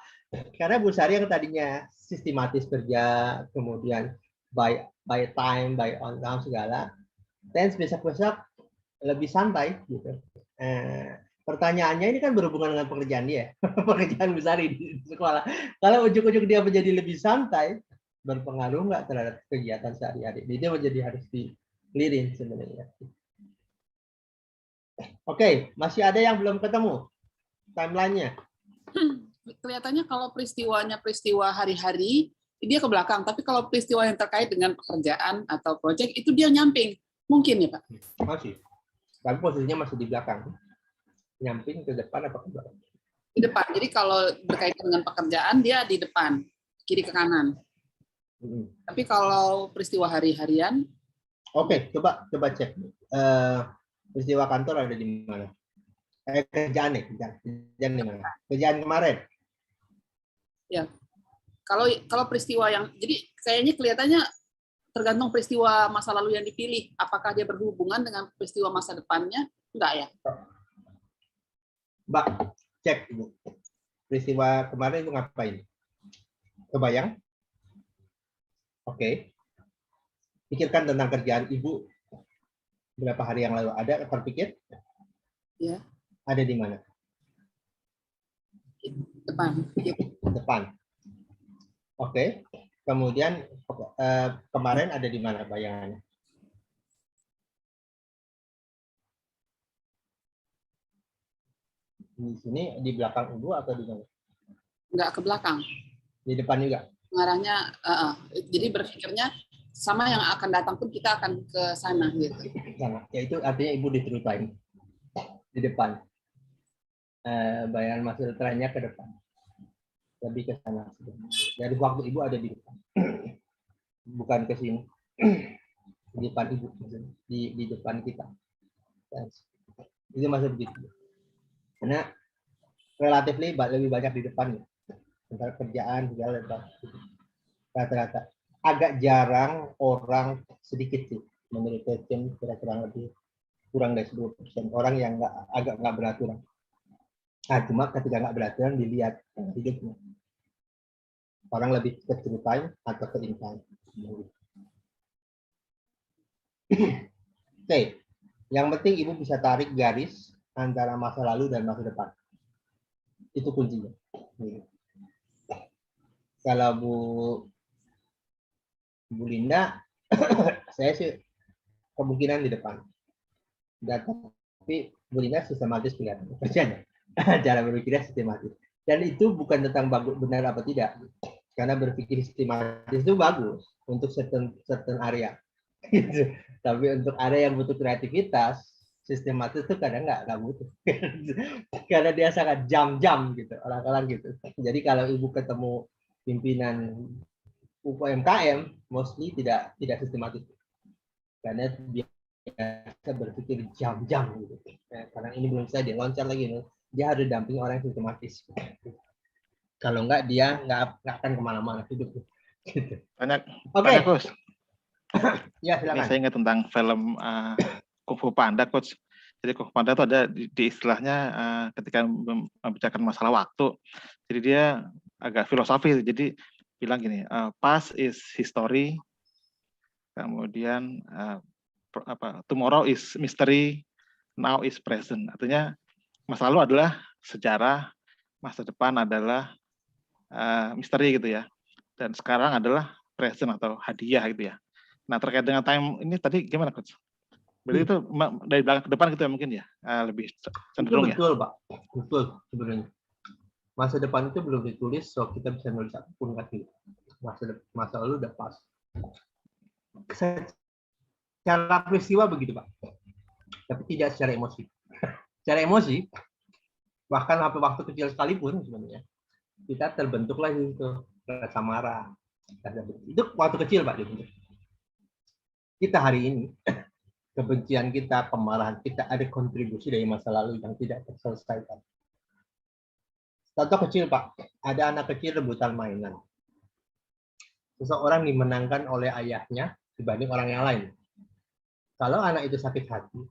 Karena Bu Sari yang tadinya sistematis kerja, kemudian by time, by on time segala, Tens besok-besok lebih santai gitu. Pertanyaannya ini kan berhubungan dengan pekerjaan dia, pekerjaan Bu Sari di sekolah. Kalau ujuk-ujuk dia menjadi lebih santai, berpengaruh nggak terhadap kegiatan sehari-hari? Dia menjadi harus dilirin sebenarnya. Oke, masih ada yang belum ketemu timeline-nya? Kelihatannya kalau peristiwa hari-hari dia ke belakang, tapi kalau peristiwa yang terkait dengan pekerjaan atau proyek itu dia nyamping. Mungkin ya, Pak? Masih. Tapi posisinya masih di belakang. Nyamping ke depan apa ke belakang? Di depan. Jadi kalau berkaitan dengan pekerjaan dia di depan, kiri ke kanan. Tapi kalau peristiwa hari-harian, oke, coba cek. Peristiwa kantor ada di mana? Kerjaan di mana? Kerjaan kemarin. ya. Kalau peristiwa yang, jadi kayaknya kelihatannya tergantung peristiwa masa lalu yang dipilih. Apakah dia berhubungan dengan peristiwa masa depannya? Enggak ya? Mbak, cek Ibu. Peristiwa kemarin itu ngapain? Kebayang? Oke. Pikirkan tentang kerjaan Ibu berapa hari yang lalu. Ada terpikir? Ya. Ada di mana? Depan. Depan. Oke. Kemudian kemarin ada di mana bayangannya? Di sini, di belakang Ibu atau di mana? Enggak ke belakang. Di depan juga? Mengarahnya, jadi berpikirnya sama yang akan datang pun kita akan ke sana gitu. Sama. Ya itu artinya Ibu di true time. Di depan. Bayangan masa depannya ke depan. Lebih ke sana. Jadi waktu Ibu ada di depan. Bukan ke sini. Di depan Ibu. Di depan kita. Itu masih begitu. Karena relatif lebih banyak di depan. Antara kerjaan, segala rata-rata. Agak jarang orang, sedikit sih. Menurut Tim, kira-kira lebih kurang dari 10% orang yang agak nggak beraturan. Nah, cuma ketika nggak beraturan dilihat hidupnya. Orang lebih ke true time atau ke in time. Oke, yang penting Ibu bisa tarik garis antara masa lalu dan masa depan. Itu kuncinya. Kalau Bu Linda, saya sih kemungkinan di depan. Tapi Bu Linda sistematis kelihatan kerjanya. Cara berpikirnya sistematis. Dan itu bukan tentang bagus benar apa tidak. Karena berpikir sistematis itu bagus untuk certain area. Tapi untuk area yang butuh kreativitas, sistematis itu kadang nggak butuh. Karena dia sangat jam-jam gitu, orang-orang gitu. Jadi kalau Ibu ketemu pimpinan UMKM, mostly tidak sistematis. Karena dia berpikir jam-jam gitu. Karena ini belum saya diloncat lagi nih. Dia harus dampingi orang yang sistematis. Kalau enggak dia nggak akan kemana-mana hidup. Gitu. Banyak. Oke. Coach. Ya silakan. Ini saya ingat tentang film Kung Fu Panda, Coach. Jadi Kung Fu Panda itu ada di istilahnya ketika membicarakan masalah waktu. Jadi dia agak filosofis. Jadi bilang gini, past is history, kemudian tomorrow is mystery, now is present. Artinya masa lalu adalah sejarah, masa depan adalah misteri gitu ya. Dan sekarang adalah present atau hadiah gitu ya. Nah terkait dengan time ini tadi gimana Coach? Berarti itu dari belakang ke depan gitu ya mungkin ya? Lebih cenderung ya? Betul Pak, betul sebenarnya. Masa depan itu belum ditulis, so kita bisa nulis apapun kan gitu. Masa lalu udah pas. Secara peristiwa begitu Pak, tapi tidak secara emosi. Secara emosi, bahkan waktu kecil sekalipun sebenarnya, kita terbentuk lagi itu rasa marah. Itu waktu kecil Pak dibentuk. Kita hari ini, kebencian kita, kemarahan kita ada kontribusi dari masa lalu yang tidak terselesaikan. Contoh kecil Pak, ada anak kecil rebutan mainan. Seseorang dimenangkan oleh ayahnya dibanding orang yang lain. Kalau anak itu sakit hati,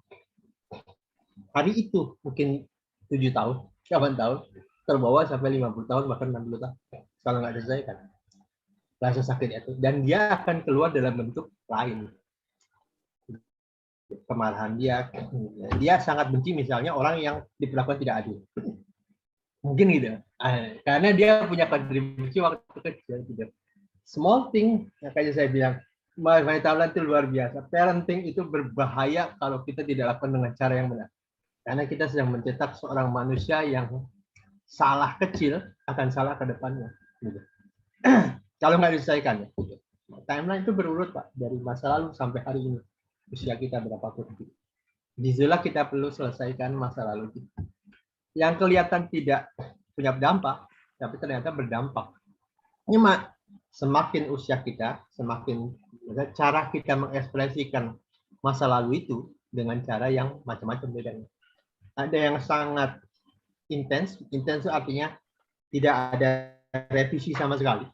hari itu mungkin 7 tahun, 8 tahun, terbawa sampai 50 tahun bahkan 60 tahun kalau nggak diselesaikan rasa sakit itu, dan dia akan keluar dalam bentuk lain. Kemarahan dia sangat benci misalnya orang yang diperlakukan tidak adil, mungkin gitu. Karena dia punya kontribusi waktu kecil gitu. Small thing, kayak saya bilang, Thailand itu luar biasa. Parenting itu berbahaya kalau kita tidak lakukan dengan cara yang benar. Karena kita sedang mencetak seorang manusia yang salah kecil akan salah ke depannya. Gitu. Kalau nggak diselesaikan. Gitu. Timeline itu berurut, Pak, dari masa lalu sampai hari ini. Usia kita berapapun. Disitulah kita perlu selesaikan masa lalu kita. Yang kelihatan tidak punya dampak, tapi ternyata berdampak. Cuma semakin usia kita, semakin cara kita mengekspresikan masa lalu itu dengan cara yang macam-macam bedanya. Ada yang sangat intens itu artinya tidak ada revisi sama sekali.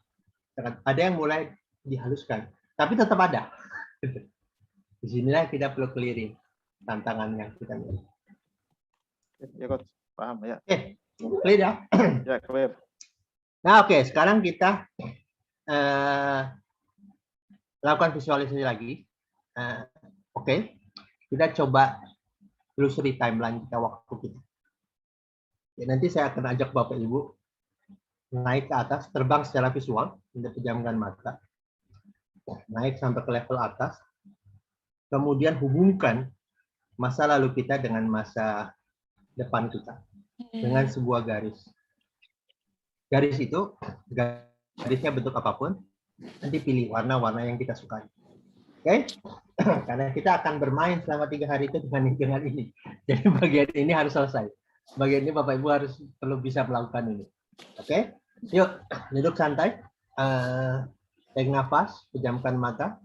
Ada yang mulai dihaluskan, tapi tetap ada. Disinilah kita perlu clearing tantangan yang kita miliki. Ya, Coach. Paham ya. Clear ya? Ya, clear. Nah, oke. Sekarang kita lakukan visualisasi lagi. Oke. Kita coba telusuri timeline kita waktu kita. Ya, nanti saya akan ajak Bapak Ibu naik ke atas, terbang secara visual, untuk pejamkan mata. Naik sampai ke level atas. Kemudian hubungkan masa lalu kita dengan masa depan kita. Dengan sebuah garis. Garis itu, garisnya bentuk apapun, nanti pilih warna-warna yang kita sukai. Oke? Karena kita akan bermain selama 3 hari itu dengan ini. Jadi bagian ini harus selesai. Bagian ini Bapak Ibu harus perlu bisa melakukan ini. Oke? Yuk, duduk santai. Tarik nafas, pejamkan mata.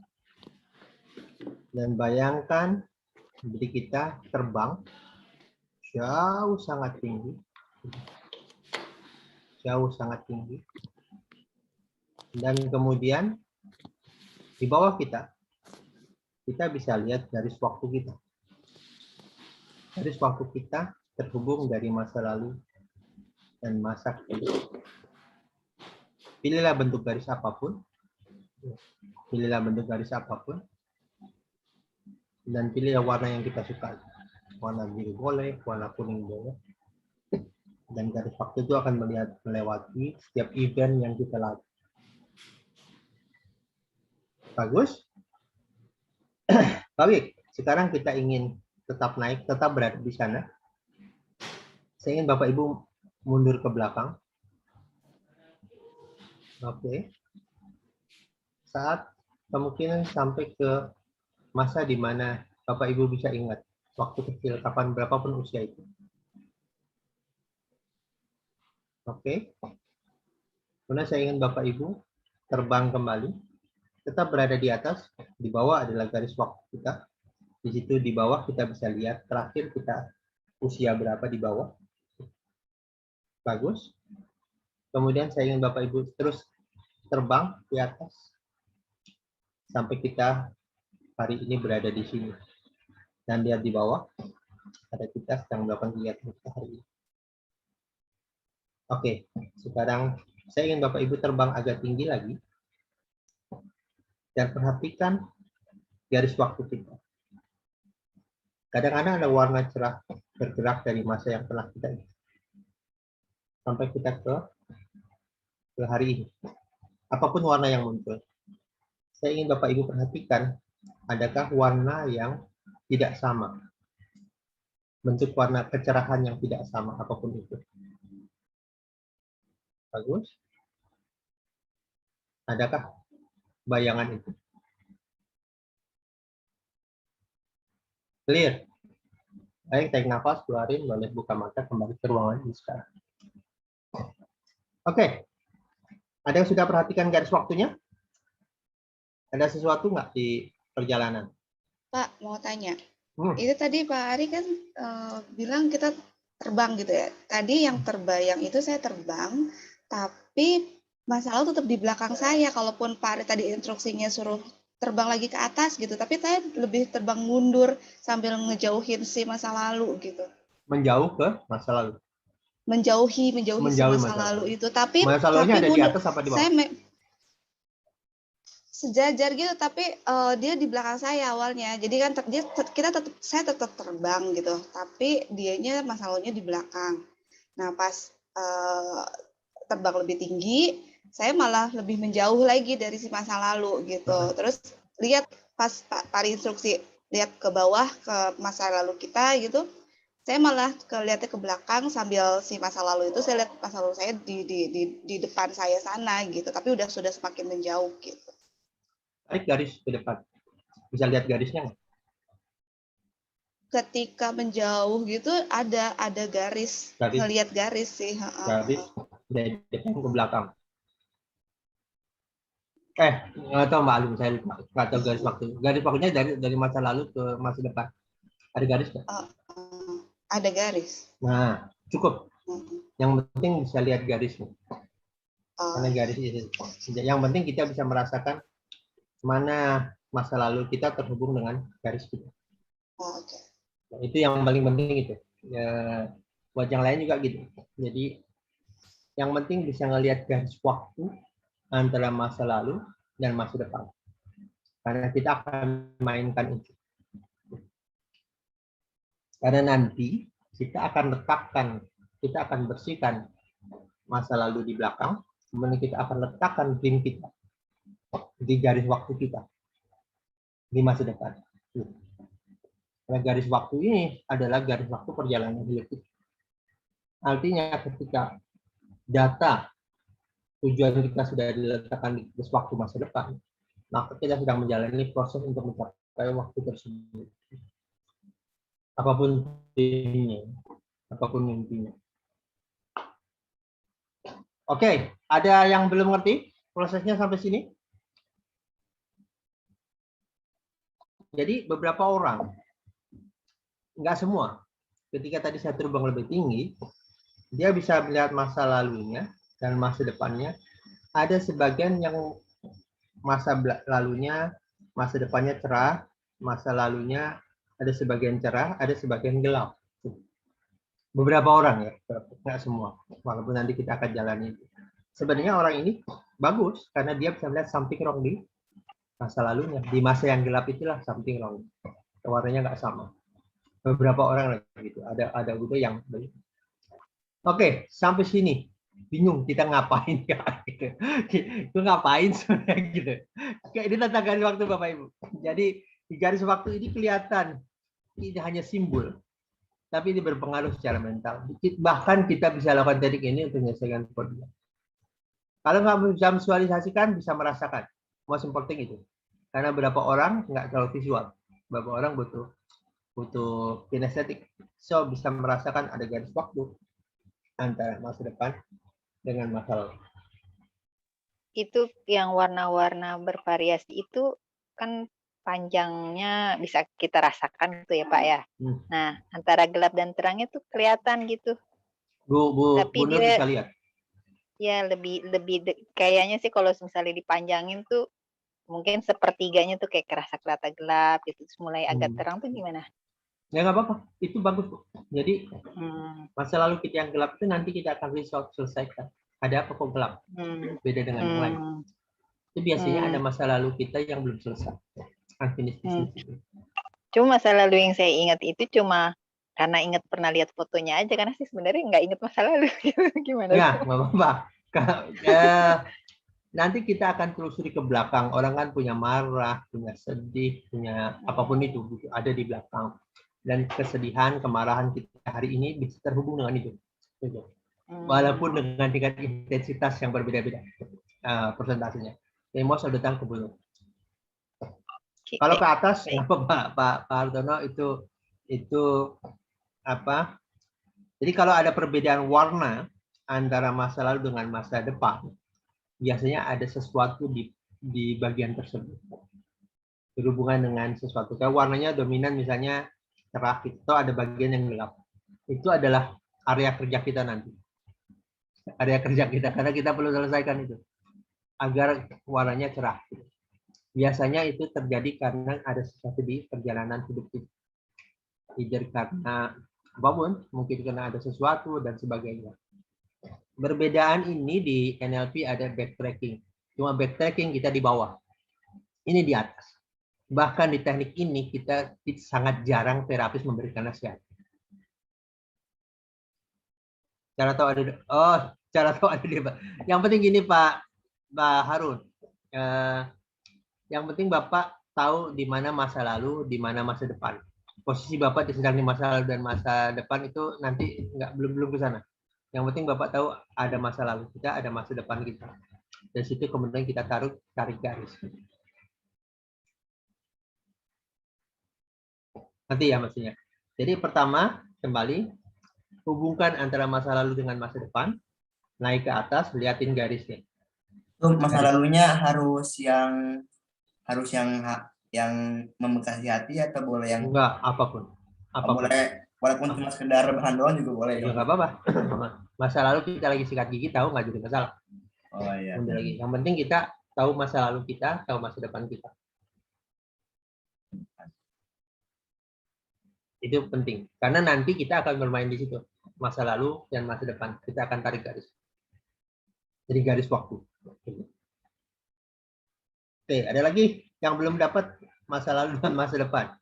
Dan bayangkan diri kita terbang jauh sangat tinggi. Jauh sangat tinggi. Dan kemudian di bawah kita bisa lihat garis waktu kita. Garis waktu kita terhubung dari masa lalu dan masa kini. Pilihlah bentuk garis apapun. Pilihlah bentuk garis apapun. Dan pilihlah warna yang kita suka. Warna biru boleh, warna kuning boleh. Dan garis waktu itu akan melewati setiap event yang kita lakukan. Bagus? Baik, sekarang kita ingin tetap naik, tetap berada di sana. Saya ingin Bapak Ibu mundur ke belakang. Oke. Saat kemungkinan sampai ke masa di mana Bapak Ibu bisa ingat waktu kecil, kapan berapapun usia itu. Oke. Kemudian saya ingin Bapak Ibu terbang kembali. Tetap berada di atas, di bawah adalah garis waktu kita. Di situ di bawah kita bisa lihat terakhir kita usia berapa di bawah. Bagus. Kemudian saya ingin Bapak Ibu terus terbang di atas sampai kita hari ini berada di sini. Dan lihat di bawah ada kita sedang melakukan kegiatan kita hari ini. Oke, sekarang saya ingin Bapak Ibu terbang agak tinggi lagi. Dan perhatikan garis waktu kita. Kadang-kadang ada warna cerah bergerak dari masa yang telah kita isi. Sampai kita ke hari ini. Apapun warna yang muncul. Saya ingin Bapak Ibu perhatikan, adakah warna yang tidak sama? Bentuk warna kecerahan yang tidak sama, apapun itu. Bagus. Adakah bayangan itu? Clear. Baik, tarik nafas, keluarin, boleh buka mata, kembali ke ruangan ini sekarang. Oke. Ada yang sudah perhatikan garis waktunya? Ada sesuatu nggak di perjalanan? Pak, mau tanya. Itu tadi Pak Ari kan bilang kita terbang gitu ya. Tadi yang terbayang itu saya terbang, tapi masalah tetap di belakang saya. Kalaupun Pak Ari tadi instruksinya suruh terbang lagi ke atas gitu, tapi saya lebih terbang mundur sambil ngejauhin si masa lalu gitu. Menjauh ke masa lalu. menjauhi si Menjauhi masa masa lalu itu. Tapi Masa lalunya ada di menurut atas apa di bawah? saya sejajar gitu, tapi dia di belakang saya awalnya. Jadi kan saya tetap terbang gitu, tapi dianya masa lalunya di belakang. Nah pas terbang lebih tinggi, saya malah lebih menjauh lagi dari si masa lalu gitu. Terus lihat pas Pak instruksi lihat ke bawah ke masa lalu kita gitu, saya malah lihatnya ke belakang sambil si masa lalu itu saya lihat masa lalu saya di depan saya sana gitu, tapi sudah semakin menjauh gitu. Tarik garis ke depan. Bisa lihat garisnya nggak? Ketika menjauh gitu ada garis. Ngelihat garis sih. Garis dari depan ke belakang. Nggak tahu Mbak Alim, saya lupa. Nggak tahu garis waktu. Garis waktunya dari masa lalu ke masa depan. Ada garis nggak? Ada garis. Nah, cukup. Yang penting bisa lihat garisnya. Karena garis itu. Yang penting kita bisa merasakan mana masa lalu kita terhubung dengan garis kita. Okay. Nah, itu yang paling penting itu. Ya, buat yang lain juga gitu. Jadi yang penting bisa ngelihat garis waktu antara masa lalu dan masa depan. Karena kita akan mainkan itu. Karena nanti kita akan letakkan, kita akan bersihkan masa lalu di belakang, kemudian kita akan letakkan dream kita di garis waktu kita di masa depan. Karena garis waktu ini adalah garis waktu perjalanan hidup kita. Artinya ketika data tujuan kita sudah diletakkan di garis waktu masa depan, maka kita sedang menjalani proses untuk mencapai waktu tersebut. Apapun mimpinya. Oke, ada yang belum ngerti prosesnya sampai sini? Jadi beberapa orang, nggak semua, ketika tadi saya terbang lebih tinggi, dia bisa melihat masa lalunya dan masa depannya. Ada sebagian yang masa lalunya, masa depannya cerah, masa lalunya ada sebagian cerah, ada sebagian gelap. Beberapa orang ya, nggak semua. Walaupun nanti kita akan jalani. Sebenarnya orang ini bagus karena dia bisa melihat something wrong di masa lalunya. Di masa yang gelap itulah something wrong. Warnanya nggak sama. Beberapa orang lagi gitu. Ada juga yang begitu. Oke, sampai sini. Bingung kita ngapain ya? Gitu. Itu ngapain sebenarnya gitu. Oke, ini tentang garis waktu Bapak Ibu. Jadi di garis waktu ini kelihatan tidak hanya simbol, tapi ini berpengaruh secara mental. Bahkan kita bisa lakukan teknik ini untuk menyelesaikan problem. Kalau nggak bisa visualisasikan, bisa merasakan. Most penting itu. Karena beberapa orang nggak terlalu visual. Beberapa orang butuh kinestetik. So, bisa merasakan ada garis waktu antara masa depan dengan masa lalu. Itu yang warna-warna bervariasi itu kan panjangnya bisa kita rasakan gitu ya Pak ya. Nah, antara gelap dan terangnya tuh kelihatan gitu. Tapi Bu Nur dia bisa lihat. Ya lebih kayaknya sih kalau misalnya dipanjangin tuh mungkin sepertiganya tuh kayak kerasa gelap gitu, terus mulai agak terang tuh gimana? Ya nggak apa-apa, itu bagus kok. Jadi masa lalu kita yang gelap itu nanti kita akan selesaikan. Ada apa kok gelap? Beda dengan yang lain. Itu biasanya ada masa lalu kita yang belum selesai. Cuma masa lalu yang saya ingat itu cuma karena ingat pernah lihat fotonya aja, karena sih sebenarnya nggak ingat masa lalu. Gimana? Ya, nggak apa-apa. Nanti kita akan telusuri ke belakang. Orang kan punya marah, punya sedih, punya apapun itu ada di belakang. Dan kesedihan, kemarahan kita hari ini bisa terhubung dengan itu. Walaupun dengan tingkat intensitas yang berbeda-beda persentasenya. Emosi datang ke bulu. Kalau ke atas, Pak Hartono itu apa? Jadi kalau ada perbedaan warna antara masa lalu dengan masa depan, biasanya ada sesuatu di bagian tersebut berhubungan dengan sesuatu. Kayak warnanya dominan misalnya cerah, itu ada bagian yang gelap. Itu adalah area kerja kita nanti. Area kerja kita karena kita perlu selesaikan itu agar warnanya cerah. Biasanya itu terjadi karena ada sesuatu di perjalanan hidup kita. Either karena apapun, mungkin karena ada sesuatu dan sebagainya. Perbedaan ini di NLP ada backtracking. Cuma backtracking kita di bawah. Ini di atas. Bahkan di teknik ini kita sangat jarang terapis memberikan nasihat. Cara tahu ada di Pak. Yang penting gini Pak Harun. Yang penting Bapak tahu di mana masa lalu, di mana masa depan. Posisi Bapak sedang di masa lalu dan masa depan itu nanti belum ke sana. Yang penting Bapak tahu ada masa lalu kita, ada masa depan kita. Dari situ kemudian kita tarik garis. Nanti ya maksudnya. Jadi pertama, kembali, hubungkan antara masa lalu dengan masa depan, naik ke atas, liatin garisnya. Itu masa lalunya harus yang membekas di hati atau boleh yang enggak, apapun. Boleh, walaupun cuma sekedar rebahan doang juga boleh. Ya enggak apa-apa. Masa lalu kita lagi sikat gigi tahu nggak jadi masalah. Oh iya. Lagi. Yang penting kita tahu masa lalu kita, tahu masa depan kita. Itu penting. Karena nanti kita akan bermain di situ. Masa lalu dan masa depan. Kita akan tarik garis. Jadi garis waktu. Oke, ada lagi yang belum dapat masa lalu dan masa depan.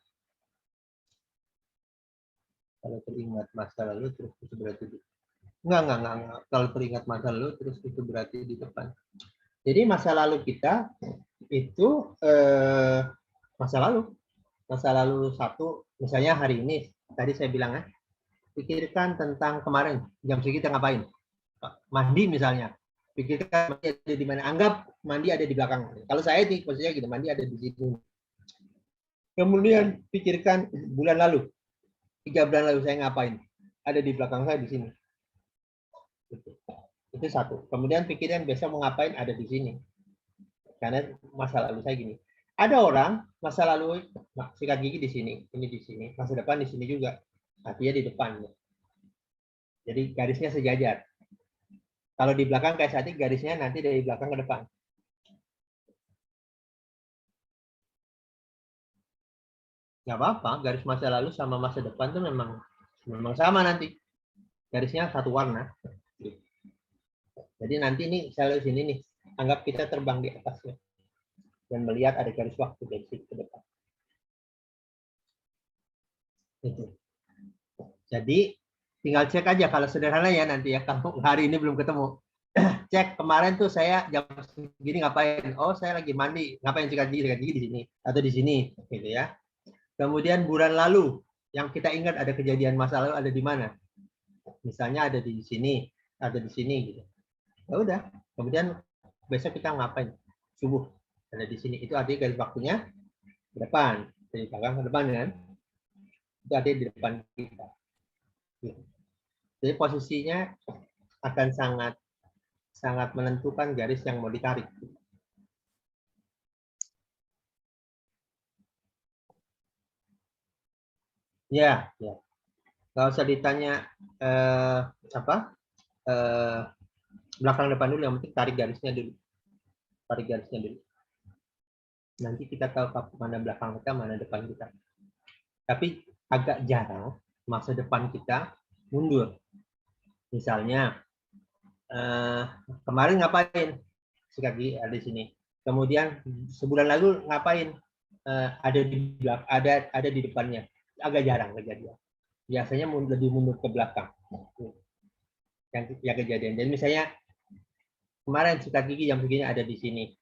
Kalau teringat masa lalu terus itu berarti enggak. Kalau teringat masa lalu terus itu berarti di depan. Jadi masa lalu kita itu masa lalu satu, misalnya hari ini tadi saya bilang pikirkan tentang kemarin jam segitu ngapain, mandi misalnya, pikirkan mandi ada di mana, anggap mandi ada di belakang. Kalau saya sih maksudnya gitu, mandi ada di situ. Kemudian pikirkan bulan lalu, 3 bulan lalu saya ngapain, ada di belakang saya di sini. Itu satu. Kemudian pikiran besok mau ngapain, ada di sini. Karena masa lalu saya gini. Ada orang masa lalu sikat gigi di sini, ini di sini, masa depan di sini juga. Artinya di depan. Jadi garisnya sejajar. Kalau di belakang kayak saat ini garisnya nanti dari belakang ke depan. Nggak apa-apa, garis masa lalu sama masa depan tuh memang sama nanti. Garisnya satu warna. Jadi nanti ini saya lihat sini nih, anggap kita terbang di atasnya dan melihat ada garis waktu dari sini ke depan. Itu. Jadi tinggal cek aja kalau sederhana ya nanti ya, kalau hari ini belum ketemu. Cek kemarin tuh saya jam segini ngapain? Oh, saya lagi mandi. Ngapain sikat gigi di sini atau di sini gitu ya. Kemudian bulan lalu yang kita ingat ada kejadian masa lalu ada di mana? Misalnya ada di sini, ada di sini gitu. Ya udah, kemudian besok kita ngapain? Subuh ada di sini. Itu artinya garis waktunya ke depan, dari belakang ke depan kan? Itu ada di depan kita. Jadi posisinya akan sangat menentukan garis yang mau ditarik. Ya. Nggak usah ditanya belakang depan dulu, yang penting tarik garisnya dulu. Nanti kita tahu mana belakang kita, mana depan kita. Tapi agak jarang masa depan kita mundur. Misalnya kemarin ngapain? Sikat gigi ada di sini. Kemudian sebulan lalu ngapain? Ada di belakang, ada di depannya. Agak jarang kejadian. Biasanya lebih mundur ke belakang. Yang kejadian. Jadi misalnya kemarin sikat gigi jam segini ada di sini.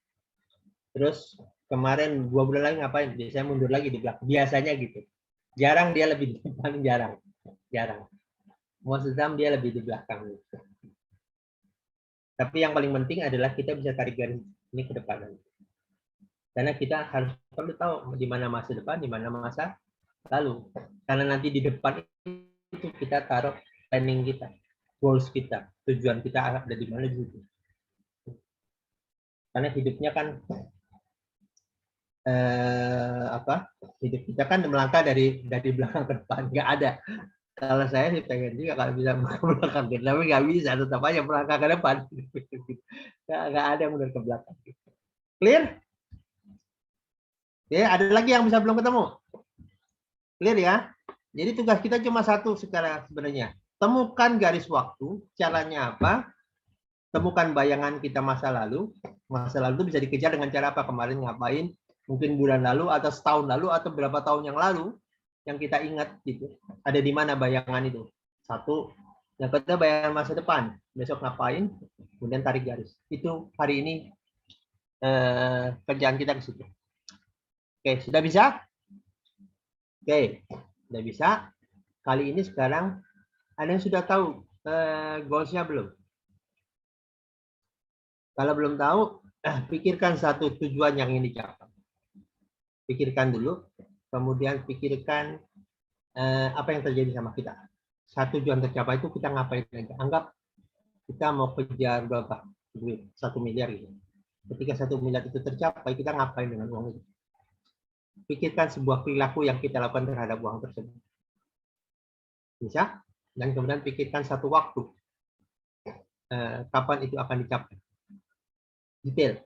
Terus kemarin 2 bulan lagi ngapain? Biasanya mundur lagi di belakang. Biasanya gitu. Jarang dia lebih di depan, jarang. Most of the time dia lebih di belakang. Tapi yang paling penting adalah kita bisa tarik garis ini ke depan. Karena kita harus perlu tahu di mana masa depan, di mana masa lalu. Karena nanti di depan itu kita taruh planning kita, goals kita, tujuan kita ada di mana gitu. Karena hidupnya kan hidup kita kan melangkah dari belakang ke depan, nggak ada. Kalau saya sih pengen juga kalau bisa ke belakang, tapi nggak bisa, tetap aja melangkah ke depan. Nggak ada yang mundur ke belakang. Clear? Ya, ada lagi yang bisa belum ketemu? Clear ya? Jadi tugas kita cuma satu sekarang sebenarnya. Temukan garis waktu, caranya apa? Temukan bayangan kita masa lalu. Masa lalu itu bisa dikejar dengan cara apa? Kemarin ngapain? Mungkin bulan lalu atau setahun lalu atau berapa tahun yang lalu yang kita ingat gitu. Ada di mana bayangan itu? Satu. Yang kedua bayangan masa depan. Besok ngapain? Kemudian tarik garis. Itu hari ini kerjaan kita ke situ. Oke, sudah bisa? Oke, sudah bisa. Kali ini sekarang ada yang sudah tahu goals-nya belum? Kalau belum tahu, pikirkan satu tujuan yang ingin dicapai. Pikirkan dulu, kemudian pikirkan apa yang terjadi sama kita. Satu tujuan tercapai itu kita ngapain aja. Anggap kita mau kejar berapa? Duit 1 miliar gitu. Ketika 1 miliar itu tercapai, kita ngapain dengan uang itu? Pikirkan sebuah perilaku yang kita lakukan terhadap uang tersebut. Bisa? Dan kemudian pikirkan satu waktu. Kapan itu akan dicapai. Detail.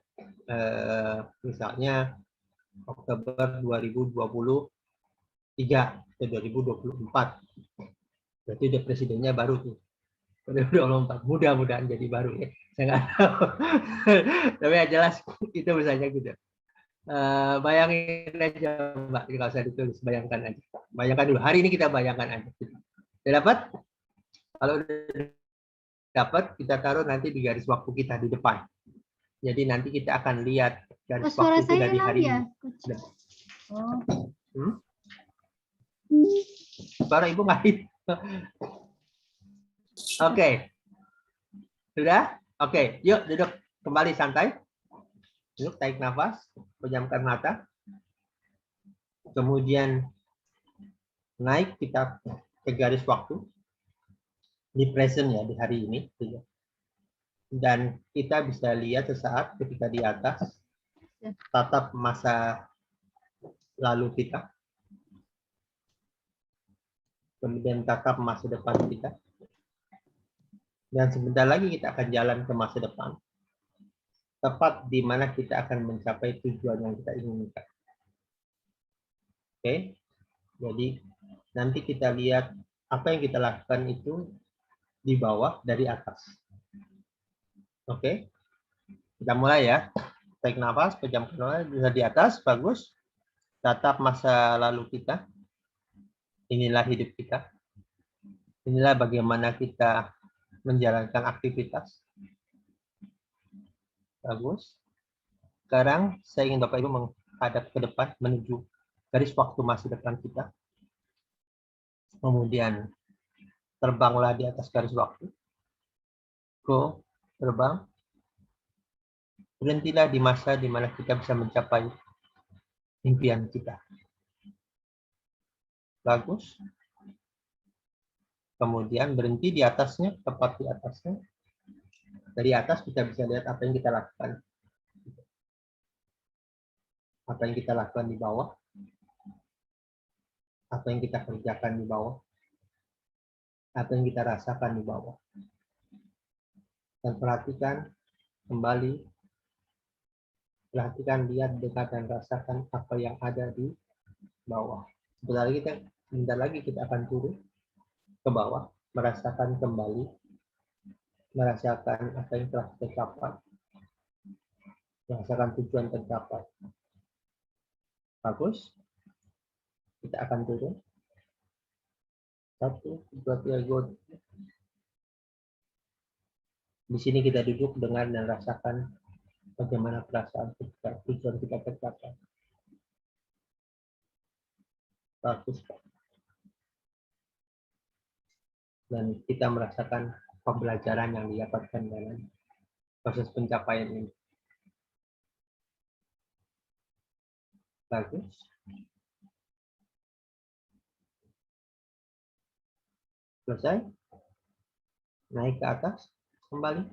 Misalnya Oktober 2023 atau 2024. Berarti udah presidennya baru tuh. 2024. Mudah-mudahan jadi baru ya. Saya nggak tahu. Tapi ya jelas itu misalnya gitu. Bayangin aja Mbak, kalau saya ditulis bayangkan aja. Bayangkan dulu. Hari ini kita bayangkan aja. Sudah dapat? Kalau udah dapat, kita taruh nanti di garis waktu kita di depan. Jadi nanti kita akan lihat garis waktu itu dari hari ini. Suara Ibu nggak? Oke. Sudah? Oke, yuk duduk kembali santai. Duduk, tarik nafas, pejamkan mata. Kemudian naik kita ke garis waktu. Di present ya, di hari ini. Dan kita bisa lihat sesaat ketika di atas, tatap masa lalu kita. Kemudian tatap masa depan kita. Dan sebentar lagi kita akan jalan ke masa depan. Tepat di mana kita akan mencapai tujuan yang kita inginkan. Oke, jadi nanti kita lihat apa yang kita lakukan itu di bawah dari atas. Oke, kita mulai ya. Tarik nafas, pejamkan bisa di atas, bagus. Tatap masa lalu kita. Inilah hidup kita. Inilah bagaimana kita menjalankan aktivitas. Bagus. Sekarang saya ingin Bapak Ibu menghadap ke depan menuju garis waktu masa depan kita. Kemudian terbanglah di atas garis waktu. Go, terbang. Berhentilah di masa di mana kita bisa mencapai impian kita. Bagus. Kemudian berhenti di atasnya, tepat di atasnya. Dari atas kita bisa lihat apa yang kita lakukan. Apa yang kita lakukan di bawah. Apa yang kita kerjakan di bawah. Apa yang kita rasakan di bawah. Dan perhatikan kembali. Perhatikan, lihat, dekat, dan rasakan apa yang ada di bawah. Sebentar lagi kita akan turun ke bawah. Merasakan kembali. Merasakan apa yang telah tercapai. Merasakan tujuan tercapai. Bagus. Kita akan turun. 1, 2, 3, go. Di sini kita duduk dengar dan rasakan bagaimana perasaan kita, tujuan kita tercapai. Bagus. Dan kita merasakan pembelajaran yang didapatkan dalam proses pencapaian ini. Bagus. Selesai. Naik ke atas, kembali.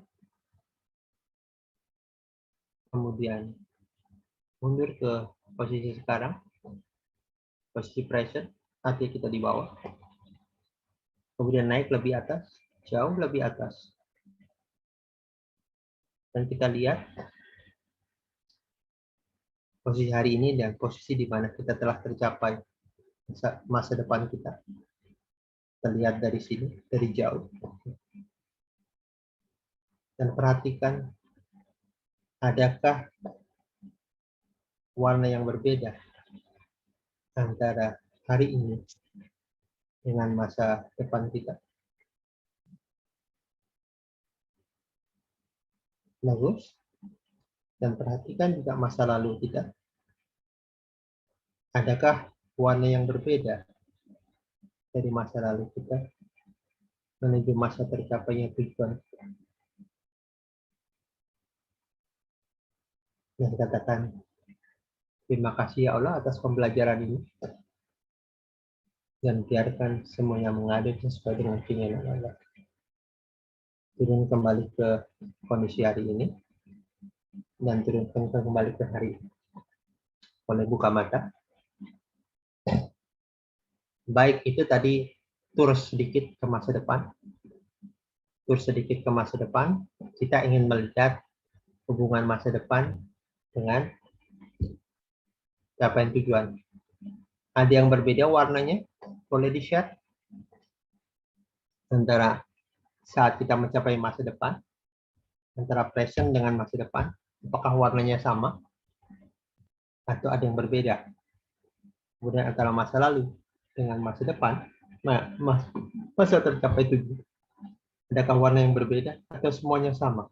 Kemudian mundur ke posisi sekarang. Posisi present, hati kita di bawah. Kemudian naik lebih atas, jauh lebih atas. Dan kita lihat posisi hari ini dan posisi di mana kita telah tercapai masa depan kita. Terlihat dari sini, dari jauh. Dan perhatikan, adakah warna yang berbeda antara hari ini dengan masa depan kita? Bagus. Dan perhatikan juga masa lalu kita. Adakah warna yang berbeda dari masa lalu kita menuju masa tercapainya tujuan? Dan katakan, terima kasih ya Allah atas pembelajaran ini. Dan biarkan semuanya mengalir sesuai dengan keinginan Allah. Turun kembali ke kondisi hari ini. Dan turunkan kembali ke hari ini. Boleh buka mata. Baik, itu tadi tur sedikit ke masa depan. Tur sedikit ke masa depan. Kita ingin melihat hubungan masa depan dengan capaian tujuan. Ada yang berbeda warnanya? Boleh di-share? Antara saat kita mencapai masa depan, antara present dengan masa depan, apakah warnanya sama? Atau ada yang berbeda? Kemudian antara masa lalu dengan masa depan, masa tercapai tujuan. Adakah warna yang berbeda atau semuanya sama?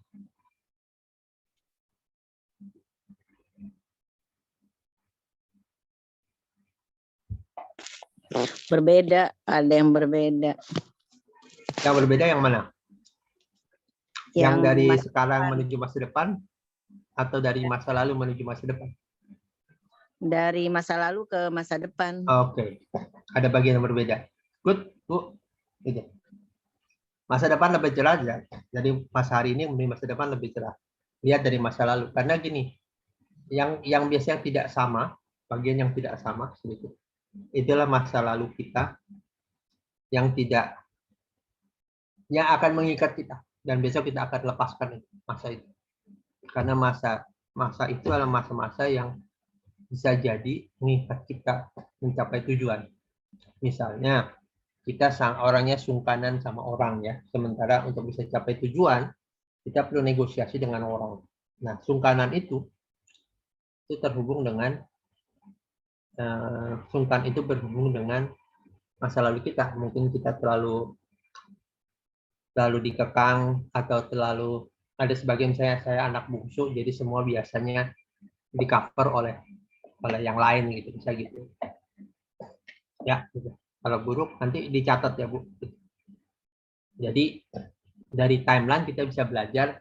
Berbeda, ada yang berbeda. Yang berbeda yang mana? Yang dari sekarang depan. menuju masa depan atau dari masa lalu menuju masa depan? Dari masa lalu ke masa depan. Oke. Ada bagian yang berbeda. Good, Bu. Gitu. Masa depan lebih cerah ya. Jadi masa hari ini menuju masa depan lebih cerah. Lihat dari masa lalu. Karena gini, yang biasanya tidak sama, bagian yang tidak sama sedikit. Itulah masa lalu kita yang akan mengikat kita, dan besok kita akan lepaskan masa itu. Karena masa itu adalah masa-masa yang bisa jadi mengikat kita mencapai tujuan. Misalnya kita orangnya sungkanan sama orang ya, sementara untuk bisa capai tujuan kita perlu negosiasi dengan orang. Nah, sungkanan itu terhubung dengan sungkan itu berhubung dengan masa lalu kita. Mungkin kita terlalu dikekang atau terlalu, ada sebagian saya anak bungsu, jadi semua biasanya di cover oleh yang lain gitu, bisa gitu. Ya, gitu. Kalau buruk nanti dicatat ya Bu. Jadi dari timeline kita bisa belajar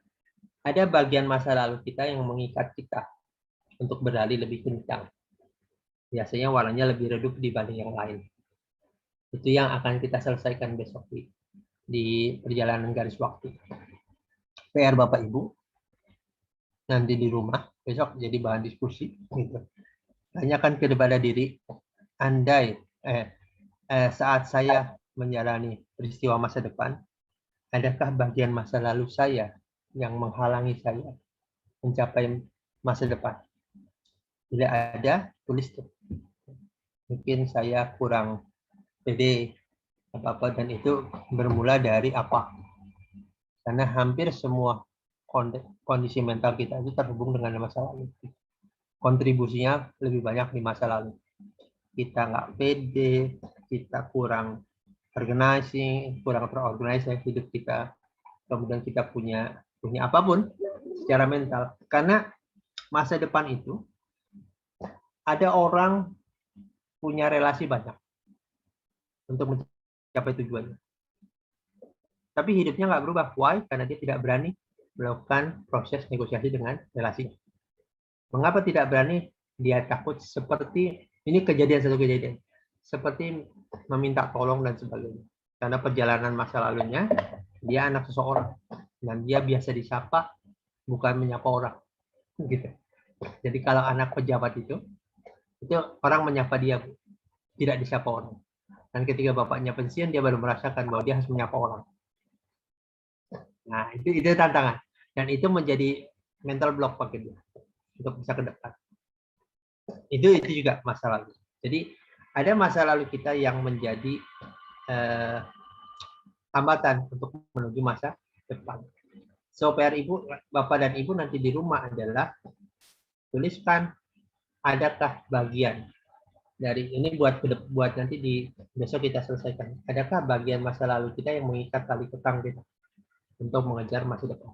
ada bagian masa lalu kita yang mengikat kita untuk beralih lebih kencang. Biasanya warnanya lebih redup dibanding yang lain. Itu yang akan kita selesaikan besok di perjalanan garis waktu. PR Bapak Ibu nanti di rumah besok jadi bahan diskusi. Gitu. Tanyakan kepada diri, andai saat saya menjalani peristiwa masa depan, adakah bagian masa lalu saya yang menghalangi saya mencapai masa depan? Bila ada, tulis tuh. Mungkin saya kurang pede apa-apa, dan itu bermula dari apa? Karena hampir semua kondisi mental kita itu terhubung dengan masa lalu. Kontribusinya lebih banyak di masa lalu. Kita nggak pede, kita kurang organizing, kurang terorganisasi hidup kita, kemudian kita punya apapun secara mental. Karena masa depan itu ada orang punya relasi banyak untuk mencapai tujuannya. Tapi hidupnya nggak berubah. Why? Karena dia tidak berani melakukan proses negosiasi dengan relasinya. Mengapa tidak berani? Dia takut seperti, ini satu kejadian. Seperti meminta tolong dan sebagainya. Karena perjalanan masa lalunya, dia anak seseorang. Dan dia biasa disapa, bukan menyapa orang. Gitu. Jadi kalau anak pejabat itu orang menyapa dia, tidak disapa orang. Dan ketika bapaknya pensiun, dia baru merasakan bahwa dia harus menyapa orang. Nah, itu tantangan. Dan itu menjadi mental block bagi dia untuk bisa ke depan. Itu juga masa lalu. Jadi ada masa lalu kita yang menjadi hambatan untuk menuju masa depan. So PR Ibu, Bapak dan Ibu nanti di rumah adalah tuliskan adakah bagian dari ini buat nanti di besok kita selesaikan. Adakah bagian masa lalu kita yang mengikat tali kekang kita untuk mengejar masa depan?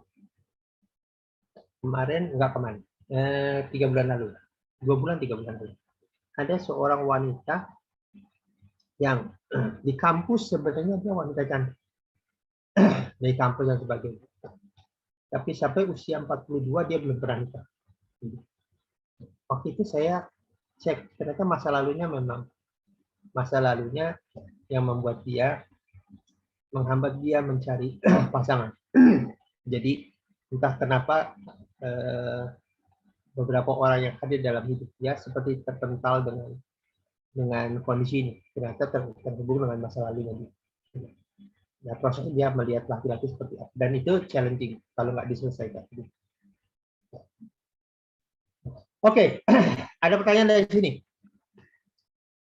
Kemarin, enggak kemarin, 3 bulan lalu, 2 bulan 3 bulan lalu, ada seorang wanita yang di kampus sebenarnya dia wanita cantik, di kampus dan sebagainya. Tapi sampai usia 42 dia belum pernah nikah. Waktu itu saya cek, ternyata masa lalunya yang membuat dia menghambat dia mencari pasangan. Jadi entah kenapa beberapa orang yang hadir dalam hidup dia seperti terpental dengan kondisi ini. Ternyata terhubung dengan masa lalunya dia. Nah, prosesnya dia melihat laki-laki seperti apa. Dan itu challenging kalau nggak diselesaikan. Oke, ada pertanyaan dari sini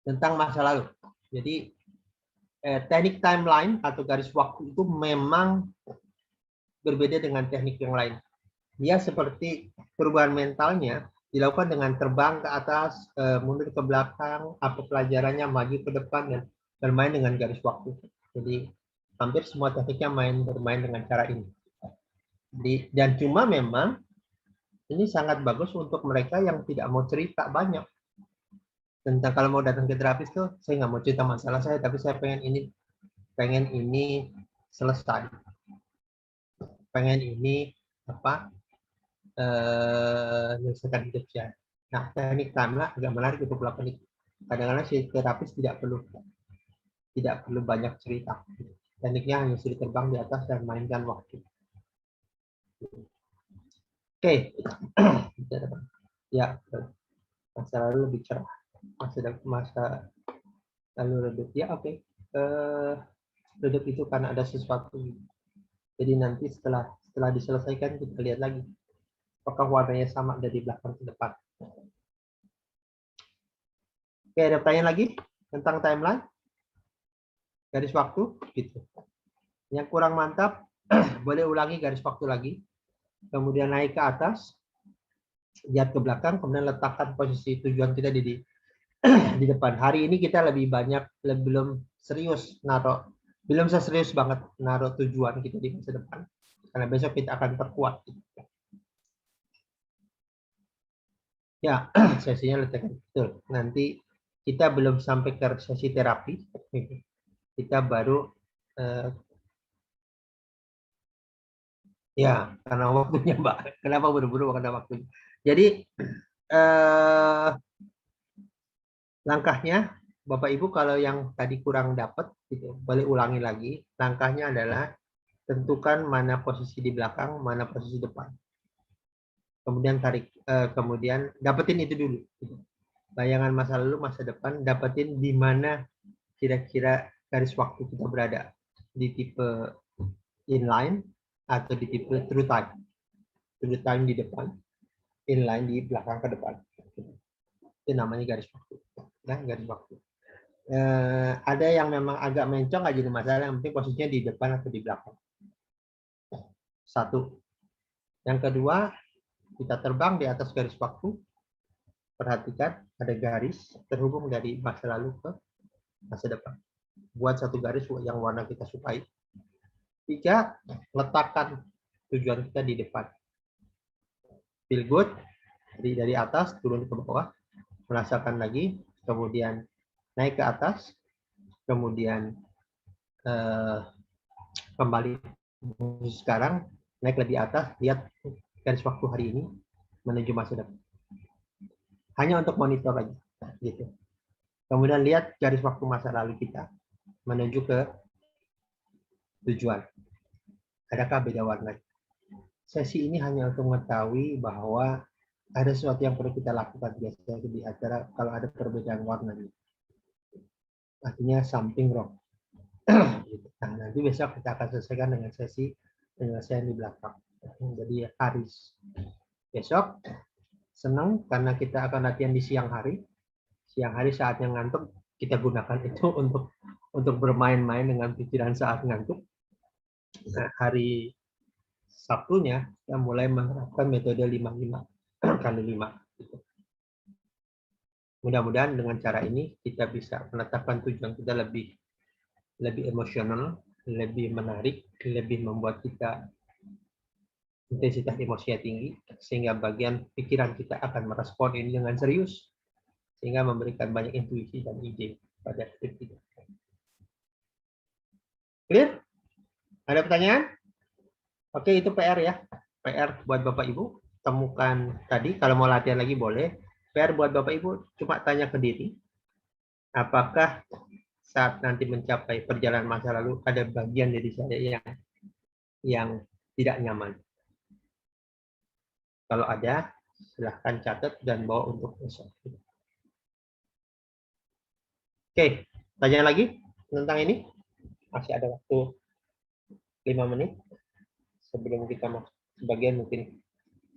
tentang masa lalu. Jadi teknik timeline atau garis waktu itu memang berbeda dengan teknik yang lain. Dia seperti perubahan mentalnya dilakukan dengan terbang ke atas, mundur ke belakang, apa pelajarannya, maju ke depan, dan bermain dengan garis waktu. Jadi hampir semua tekniknya bermain dengan cara ini. Dan cuma memang ini sangat bagus untuk mereka yang tidak mau cerita banyak. Tentang kalau mau datang ke terapis tuh, saya nggak mau cerita masalah saya, tapi saya pengen ini selesai. Pengen ini menyelesaikan hidup saya. Nah, teknik timeline agak menarik untuk melakukan itu. Kadang-kadang si terapis tidak perlu banyak cerita. Tekniknya hanya sudah terbang di atas dan mainkan waktu. Oke. Ya, masa lalu lebih cerah. Masa lalu redup. Ya, oke. Redup itu karena ada sesuatu. Jadi nanti setelah diselesaikan kita lihat lagi apakah warnanya sama dari belakang ke depan. Oke, ada pertanyaan lagi tentang timeline? Garis waktu, gitu. Yang kurang mantap, boleh ulangi garis waktu lagi. Kemudian naik ke atas, lihat ke belakang, kemudian letakkan posisi tujuan kita di depan. Hari ini kita belum serius belum serius banget naruh tujuan kita di masa depan. Karena besok kita akan perkuat. Ya, sesinya letakkan betul. Nanti kita belum sampai ke sesi terapi. Kita baru ya, karena waktunya, Mbak. Kenapa buru-buru karena waktunya. Jadi langkahnya Bapak Ibu kalau yang tadi kurang dapat gitu, boleh ulangi lagi. Langkahnya adalah tentukan mana posisi di belakang, mana posisi depan. Kemudian kemudian dapetin itu dulu. Gitu. Bayangan masa lalu, masa depan, dapetin di mana kira-kira garis waktu kita berada. Di tipe inline atau di tipe true time. True time di depan, inline di belakang ke depan. Itu namanya garis waktu. Ya, garis waktu. Ada yang memang agak mencong aja di masalah, yang penting posisinya di depan atau di belakang. Satu. Yang kedua, kita terbang di atas garis waktu. Perhatikan ada garis terhubung dari masa lalu ke masa depan. Buat satu garis yang warna kita sukai. 3, letakkan tujuan kita di depan. Feel good, dari atas turun ke bawah, merasakan lagi, kemudian naik ke atas, kemudian kembali sekarang, naik lebih atas, lihat garis waktu hari ini menuju masa depan. Hanya untuk monitor aja, gitu. Kemudian lihat garis waktu masa lalu kita menuju ke tujuan. Adakah beda warna? Sesi ini hanya untuk mengetahui bahwa ada sesuatu yang perlu kita lakukan biasanya di acara kalau ada perbedaan warna. Artinya something wrong. Nah, nanti besok kita akan selesaikan dengan sesi penyelesaian di belakang. Jadi Haris. Besok senang karena kita akan latihan di siang hari. Siang hari saatnya ngantuk, kita gunakan itu untuk bermain-main dengan pikiran saat ngantuk. Nah, hari Sabtunya kita mulai menerapkan metode 55 kali 5. Gitu. Mudah-mudahan dengan cara ini kita bisa menetapkan tujuan kita lebih emosional, lebih menarik, lebih membuat kita intensitas emosinya tinggi, sehingga bagian pikiran kita akan merespon ini dengan serius, sehingga memberikan banyak intuisi dan ide pada diri kita. Clear? Ada pertanyaan? Oke, itu PR ya. PR buat Bapak Ibu. Temukan tadi, kalau mau latihan lagi boleh. PR buat Bapak Ibu, cuma tanya ke diri. Apakah saat nanti mencapai perjalanan masa lalu, ada bagian dari saya yang tidak nyaman? Kalau ada, silahkan catat dan bawa untuk besok. Oke, tanya lagi tentang ini? Masih ada waktu 5 menit. Sebelum kita masuk sebagian mungkin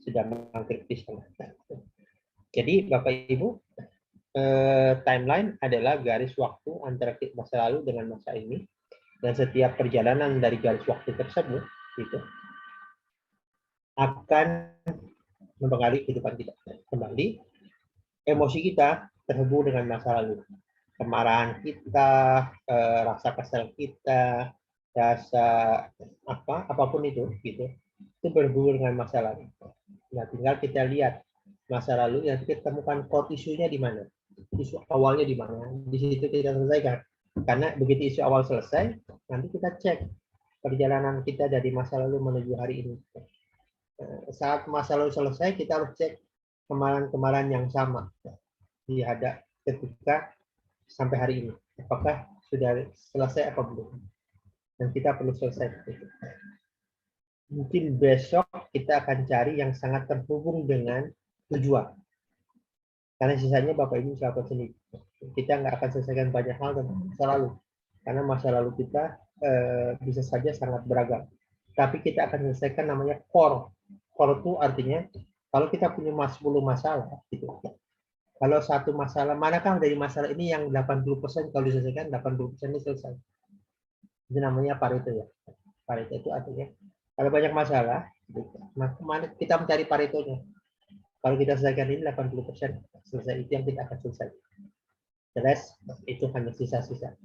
sudah mengkritis. Jadi Bapak Ibu, timeline adalah garis waktu antara masa lalu dengan masa ini, dan setiap perjalanan dari garis waktu tersebut gitu akan mempengaruhi kehidupan kita. Kembali, emosi kita terhubung dengan masa lalu. Kemarahan kita, rasa kesal kita, rasa apapun itu gitu, itu berhubungan dengan masa lalu. Nah, tinggal kita lihat masa lalu, yang kita temukan core isunya di mana, isu awalnya di mana, di situ kita selesaikan. Karena begitu isu awal selesai, nanti kita cek perjalanan kita dari masa lalu menuju hari ini. Saat masa lalu selesai, kita harus cek kemarahan-kemarahan yang sama dihadap ketika sampai hari ini, apakah sudah selesai apa belum, dan kita perlu selesai. Mungkin besok kita akan cari yang sangat terhubung dengan tujuan. Karena sisanya Bapak Ibu bisa sendiri. Kita nggak akan selesaikan banyak hal tentang masa lalu. Karena masa lalu kita bisa saja sangat beragam. Tapi kita akan selesaikan namanya core. Core itu artinya kalau kita punya 10 masalah, gitu. Kalau satu masalah, manakah dari masalah ini yang 80% kalau diselesaikan, 80% ini selesai. Itu namanya Pareto ya. Pareto itu artinya kalau banyak masalah, kita mencari Paretonya. Kalau kita selesaikan ini 80% selesai, itu yang kita akan selesai. Jelas itu hanya sisa-sisa.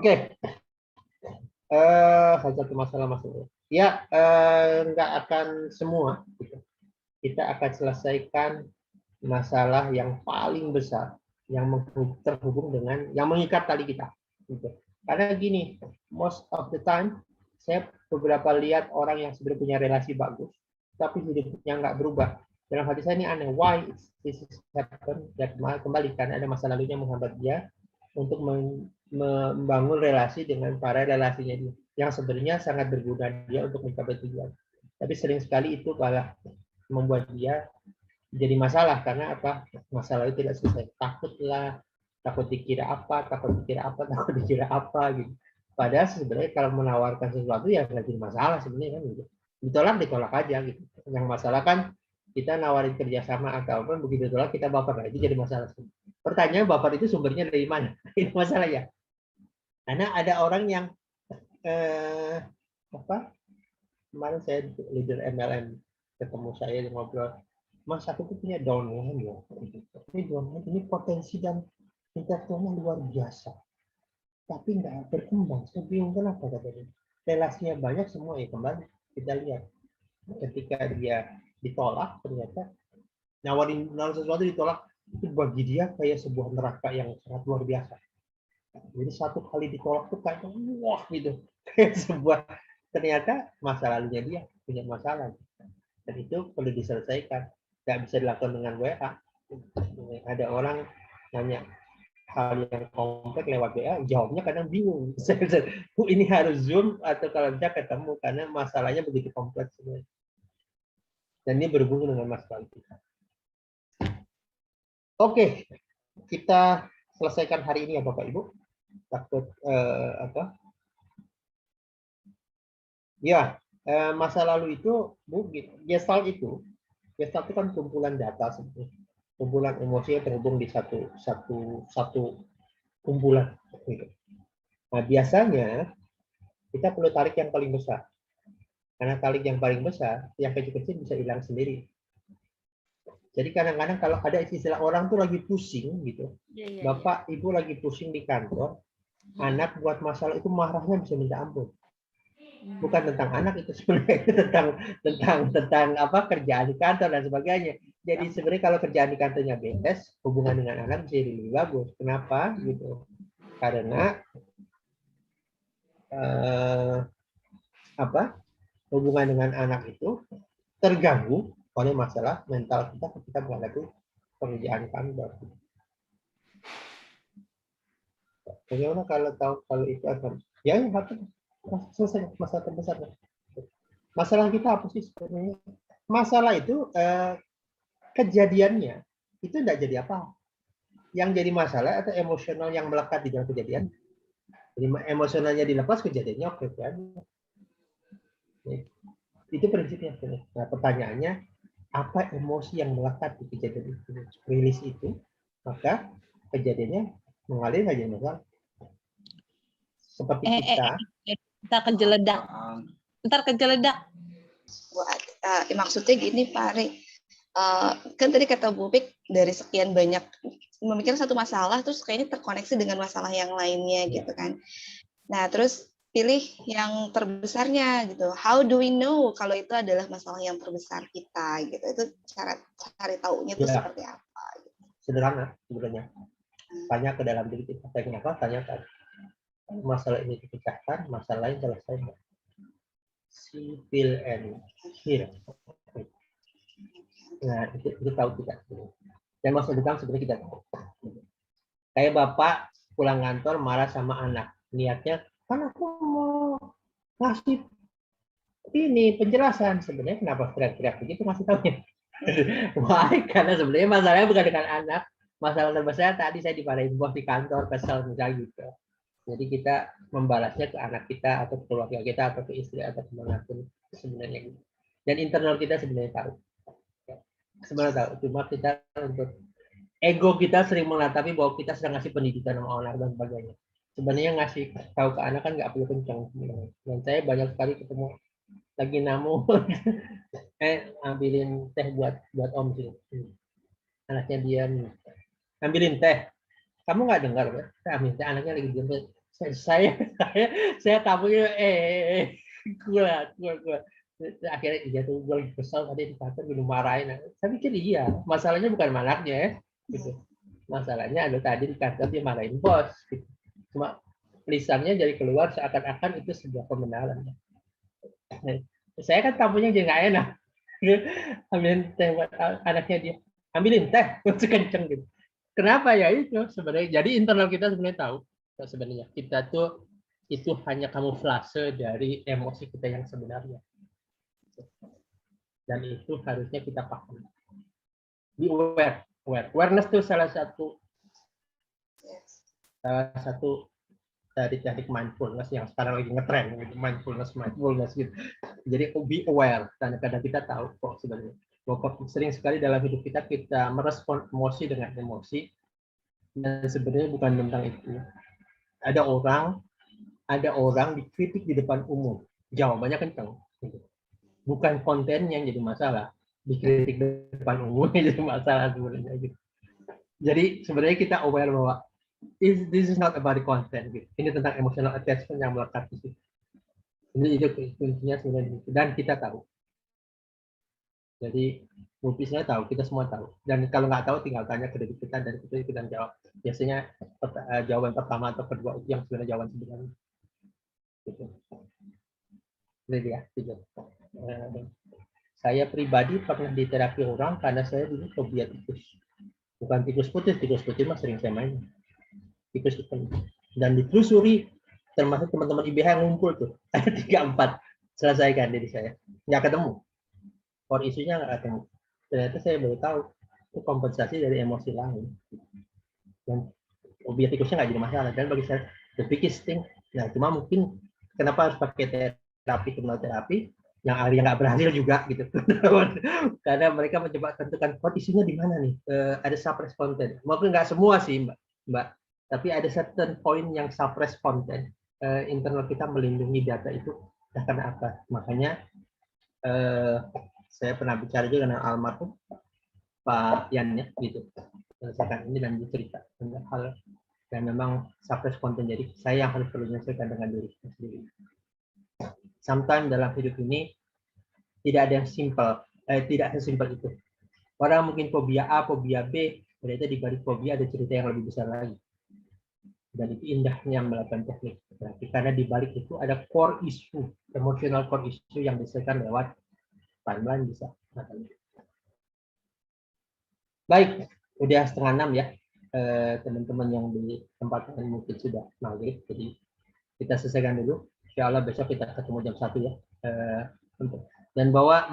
Oke. Satu masalah masuk. Ya, nggak akan semua. Kita akan selesaikan masalah yang paling besar, yang terhubung dengan, yang mengikat tali kita. Karena gini, most of the time, saya beberapa lihat orang yang sebenarnya punya relasi bagus, tapi hidupnya nggak berubah. Dalam hati saya ini aneh, why this is happen? Dan kembali, karena ada masa lalunya menghambat dia untuk membangun relasi dengan para relasinya dia, yang sebenarnya sangat berguna dia untuk mencapai tujuan. Tapi sering sekali itu malah membuat dia jadi masalah, karena apa? Masalah itu tidak selesai. Takut dikira apa, takut dikira apa gitu. Padahal sebenarnya kalau menawarkan sesuatu ya nggak jadi masalah sebenarnya kan gitu. Ditolak aja gitu. Yang masalah kan kita nawarin kerjasama atau apa, begitu tolak kita baper, itu jadi masalah. Pertanyaan, baper itu sumbernya dari mana? Itu masalah ya. Karena ada orang yang kemarin saya leader MLM ketemu saya ngobrol, Mas aku tuh punya downline ya. Ini downline ini potensi dan intelektualnya luar biasa, tapi nggak berkembang. Saya bingung kenapa katanya. Relasinya banyak semua ya, kembali kita lihat. Ketika dia ditolak, ternyata nawarin sesuatu ditolak, itu bagi dia kayak sebuah neraka yang sangat luar biasa. Jadi satu kali ditolak tuh kayak wah gitu, kayak sebuah, ternyata masa lalunya dia punya masalah. Dan itu perlu diselesaikan. Nggak bisa dilakukan dengan WA. Ada orang nanya hal yang kompleks lewat WA, jawabnya kadang bingung. Ini harus Zoom atau kalau bisa ketemu, karena masalahnya begitu kompleks. Dan ini berhubungan dengan masalah kita. Oke, kita selesaikan hari ini ya Bapak Ibu. Takut Ya, masa lalu itu, Gestalt itu kan kumpulan data sebenarnya. kumpulan emosi yang terhubung di satu kumpulan. Gitu. Nah, biasanya kita perlu tarik yang paling besar. Karena tarik yang paling besar, yang kecil-kecil bisa hilang sendiri. Jadi kadang-kadang kalau ada istilah orang tuh lagi pusing gitu, bapak ibu lagi pusing di kantor, anak buat masalah itu marahnya bisa minta ampun. Bukan tentang anak itu sebenarnya, itu tentang apa kerjaan di kantor dan sebagainya. Jadi sebenarnya kalau kerjaan di kantornya beres, hubungan dengan anak bisa jadi lebih bagus. Kenapa? Gitu. Karena hubungan dengan anak itu terganggu oleh masalah mental kita ketika menghadapi pekerjaan kantor. Bagaimana kalau itu akan ya selesai masalah terbesar. Masalah kita apa sih sebenarnya? Masalah itu kejadiannya itu tidak jadi apa. Yang jadi masalah atau emosional yang melekat di dalam kejadian. Jadi emosionalnya dilepas, kejadiannya oke kan. Itu prinsipnya. Nah, pertanyaannya, apa emosi yang melekat di kejadian itu? Rilis itu, maka kejadiannya mengalir aja masalah. Seperti kita kejeledak. Ntar kejeledak. Maksudnya gini Pak Ari, kan tadi kata Bu Pik dari sekian banyak memikirkan satu masalah terus kayaknya terkoneksi dengan masalah yang lainnya gitu kan. Nah terus pilih yang terbesarnya gitu. How do we know kalau itu adalah masalah yang terbesar kita gitu? Itu cara cari taunya itu seperti apa? Gitu. Sederhana sebenarnya. Tanya ke dalam diri kita. Tanyakan. Masalah ini dipecahkan, masalah lain selesai. See, feel, and hear. Nah, itu tahu kita. Dan maksud itu sebenarnya kita tahu. Kayak bapak pulang kantor marah sama anak. Niatnya, kan aku mau ngasih ini penjelasan. Sebenarnya kenapa teriak-teriak begitu masih tahunya. Baik, karena sebenarnya masalahnya bukan dengan anak. Masalah terbesar tadi saya dimarahin bos di kantor, kesel misalnya gitu. Jadi kita membalasnya ke anak kita atau keluarga kita atau ke istri atau kemanapun sebenarnya gitu. Dan internal kita sebenarnya tahu. Sebenarnya tahu. Cuma kita untuk ego kita sering mengatapi bahwa kita sedang ngasih pendidikan sama anak dan sebagainya. Sebenarnya ngasih tahu ke anak kan nggak perlu kencang. Dan saya banyak sekali ketemu lagi namu, ambilin teh buat Om sih. Anaknya diam, ambilin teh. Kamu nggak dengar ya? Saya ambil teh, anaknya lagi diam. Saya tamunya keluar. Akhirnya dia tuh gue kesal tadi di kantor minum marahin. Saya pikir iya, masalahnya bukan anaknya ya. Gitu. Masalahnya ada tadi di kantor dia marahin bos. Gitu. Cuma lisannya jadi keluar seakan-akan itu sebuah pembenaran. Saya kan tamunya jadi nggak enak. Ambilin teh buat anaknya dia. Ambilin teh, kenceng gitu. Kenapa ya itu sebenarnya? Jadi internal kita sebenarnya tahu. Sebenarnya kita tuh itu hanya kamuflase dari emosi kita yang sebenarnya. Dan itu harusnya kita paham. Be aware. Awareness itu salah satu dari teknik mindfulness yang sekarang lagi ngetren, mindfulness gitu. Jadi be aware. Kadang-kadang kita tahu kok sebenarnya. Sering sekali dalam hidup kita merespon emosi dengan emosi. Dan sebenarnya bukan tentang itu. Ada orang dikritik di depan umum. Jawabannya kencang. Bukan konten yang jadi masalah. Dikritik di depan umum yang jadi masalah sebenarnya. Jadi sebenarnya kita aware bahwa this is not about the content. Ini tentang emotional attachment yang melekat di situ. Ini itu kuncinya sebenarnya. Dan kita tahu. Jadi saya tahu, kita semua tahu. Dan kalau nggak tahu tinggal tanya ke diri kita dan kita jawab. Biasanya jawaban pertama atau kedua itu yang sebenarnya jawaban sebenarnya. Gitu. Jadi ya, gitu. Saya pribadi pernah diterapi orang karena saya dulu fobia tikus. Bukan tikus putih mah sering saya main. Tikus hitam. Dan ditelusuri termasuk teman-teman IBH yang ngumpul tuh. Ada 3-4 selesaikan diri saya. Nggak ketemu. Core isunya nggak ketemu. Ternyata saya baru tahu itu kompensasi dari emosi lain. Dan fobia tikusnya nggak jadi masalah. Dan bagi saya the biggest thing. Nah, cuma mungkin kenapa harus pakai terapi, hipnoterapi? yang ahli yang nggak berhasil juga gitu. Karena mereka mencoba tentukan isunya di mana nih. Ada suppress content. Mungkin nggak semua sih Mbak, tapi ada certain point yang suppress content. Internal kita melindungi data itu karena apa? Makanya saya pernah bicara juga dengan almarhum Pak Yan ya gitu. Selesaikan ini dan cerita tentang hal dan memang suppress content. Jadi saya yang harus perlu menyelesaikan dengan diri sendiri. Sometimes dalam hidup ini tidak ada yang simple, tidak sesimpel itu. Orang mungkin fobia A, fobia B, ternyata di balik fobia ada cerita yang lebih besar lagi. Dan itu indahnya melakukan teknik terapi, karena di balik itu ada core issue, emotional core issue yang diselesaikan lewat timeline bisa. Baik, udah 5:30 ya. Teman-teman yang di tempat lain mungkin sudah maghrib, jadi kita selesaikan dulu. Insya Allah besok kita ketemu jam 1 ya. Dan bawa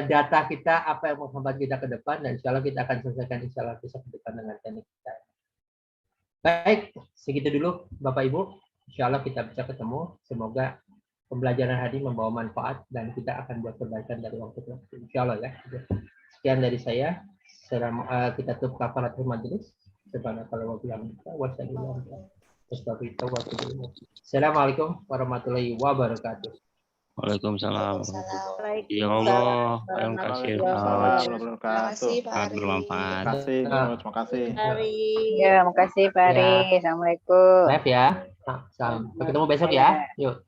data kita apa yang menghambat kita ke depan, dan insya Allah kita akan selesaikan insya Allah besok ke depan dengan teknik kita. Baik, segitu dulu Bapak Ibu. Insya Allah kita bisa ketemu. Semoga pembelajaran hari membawa manfaat dan kita akan buat perbaikan dari waktu ke waktu. Insya Allah ya. Sekian dari saya. Kita tutup kafaratul majelis. Assalamualaikum warahmatullahi wabarakatuh. Waalaikumsalam. Ya Waalaikumsalam. Allah, terima kasih. Terima kasih Pak Sangat Ari. bermanfaat. Terima kasih. Ya, makasih Pak Ari. Assalamualaikum. Maaf ya. Sampai ketemu besok ya. Yuk.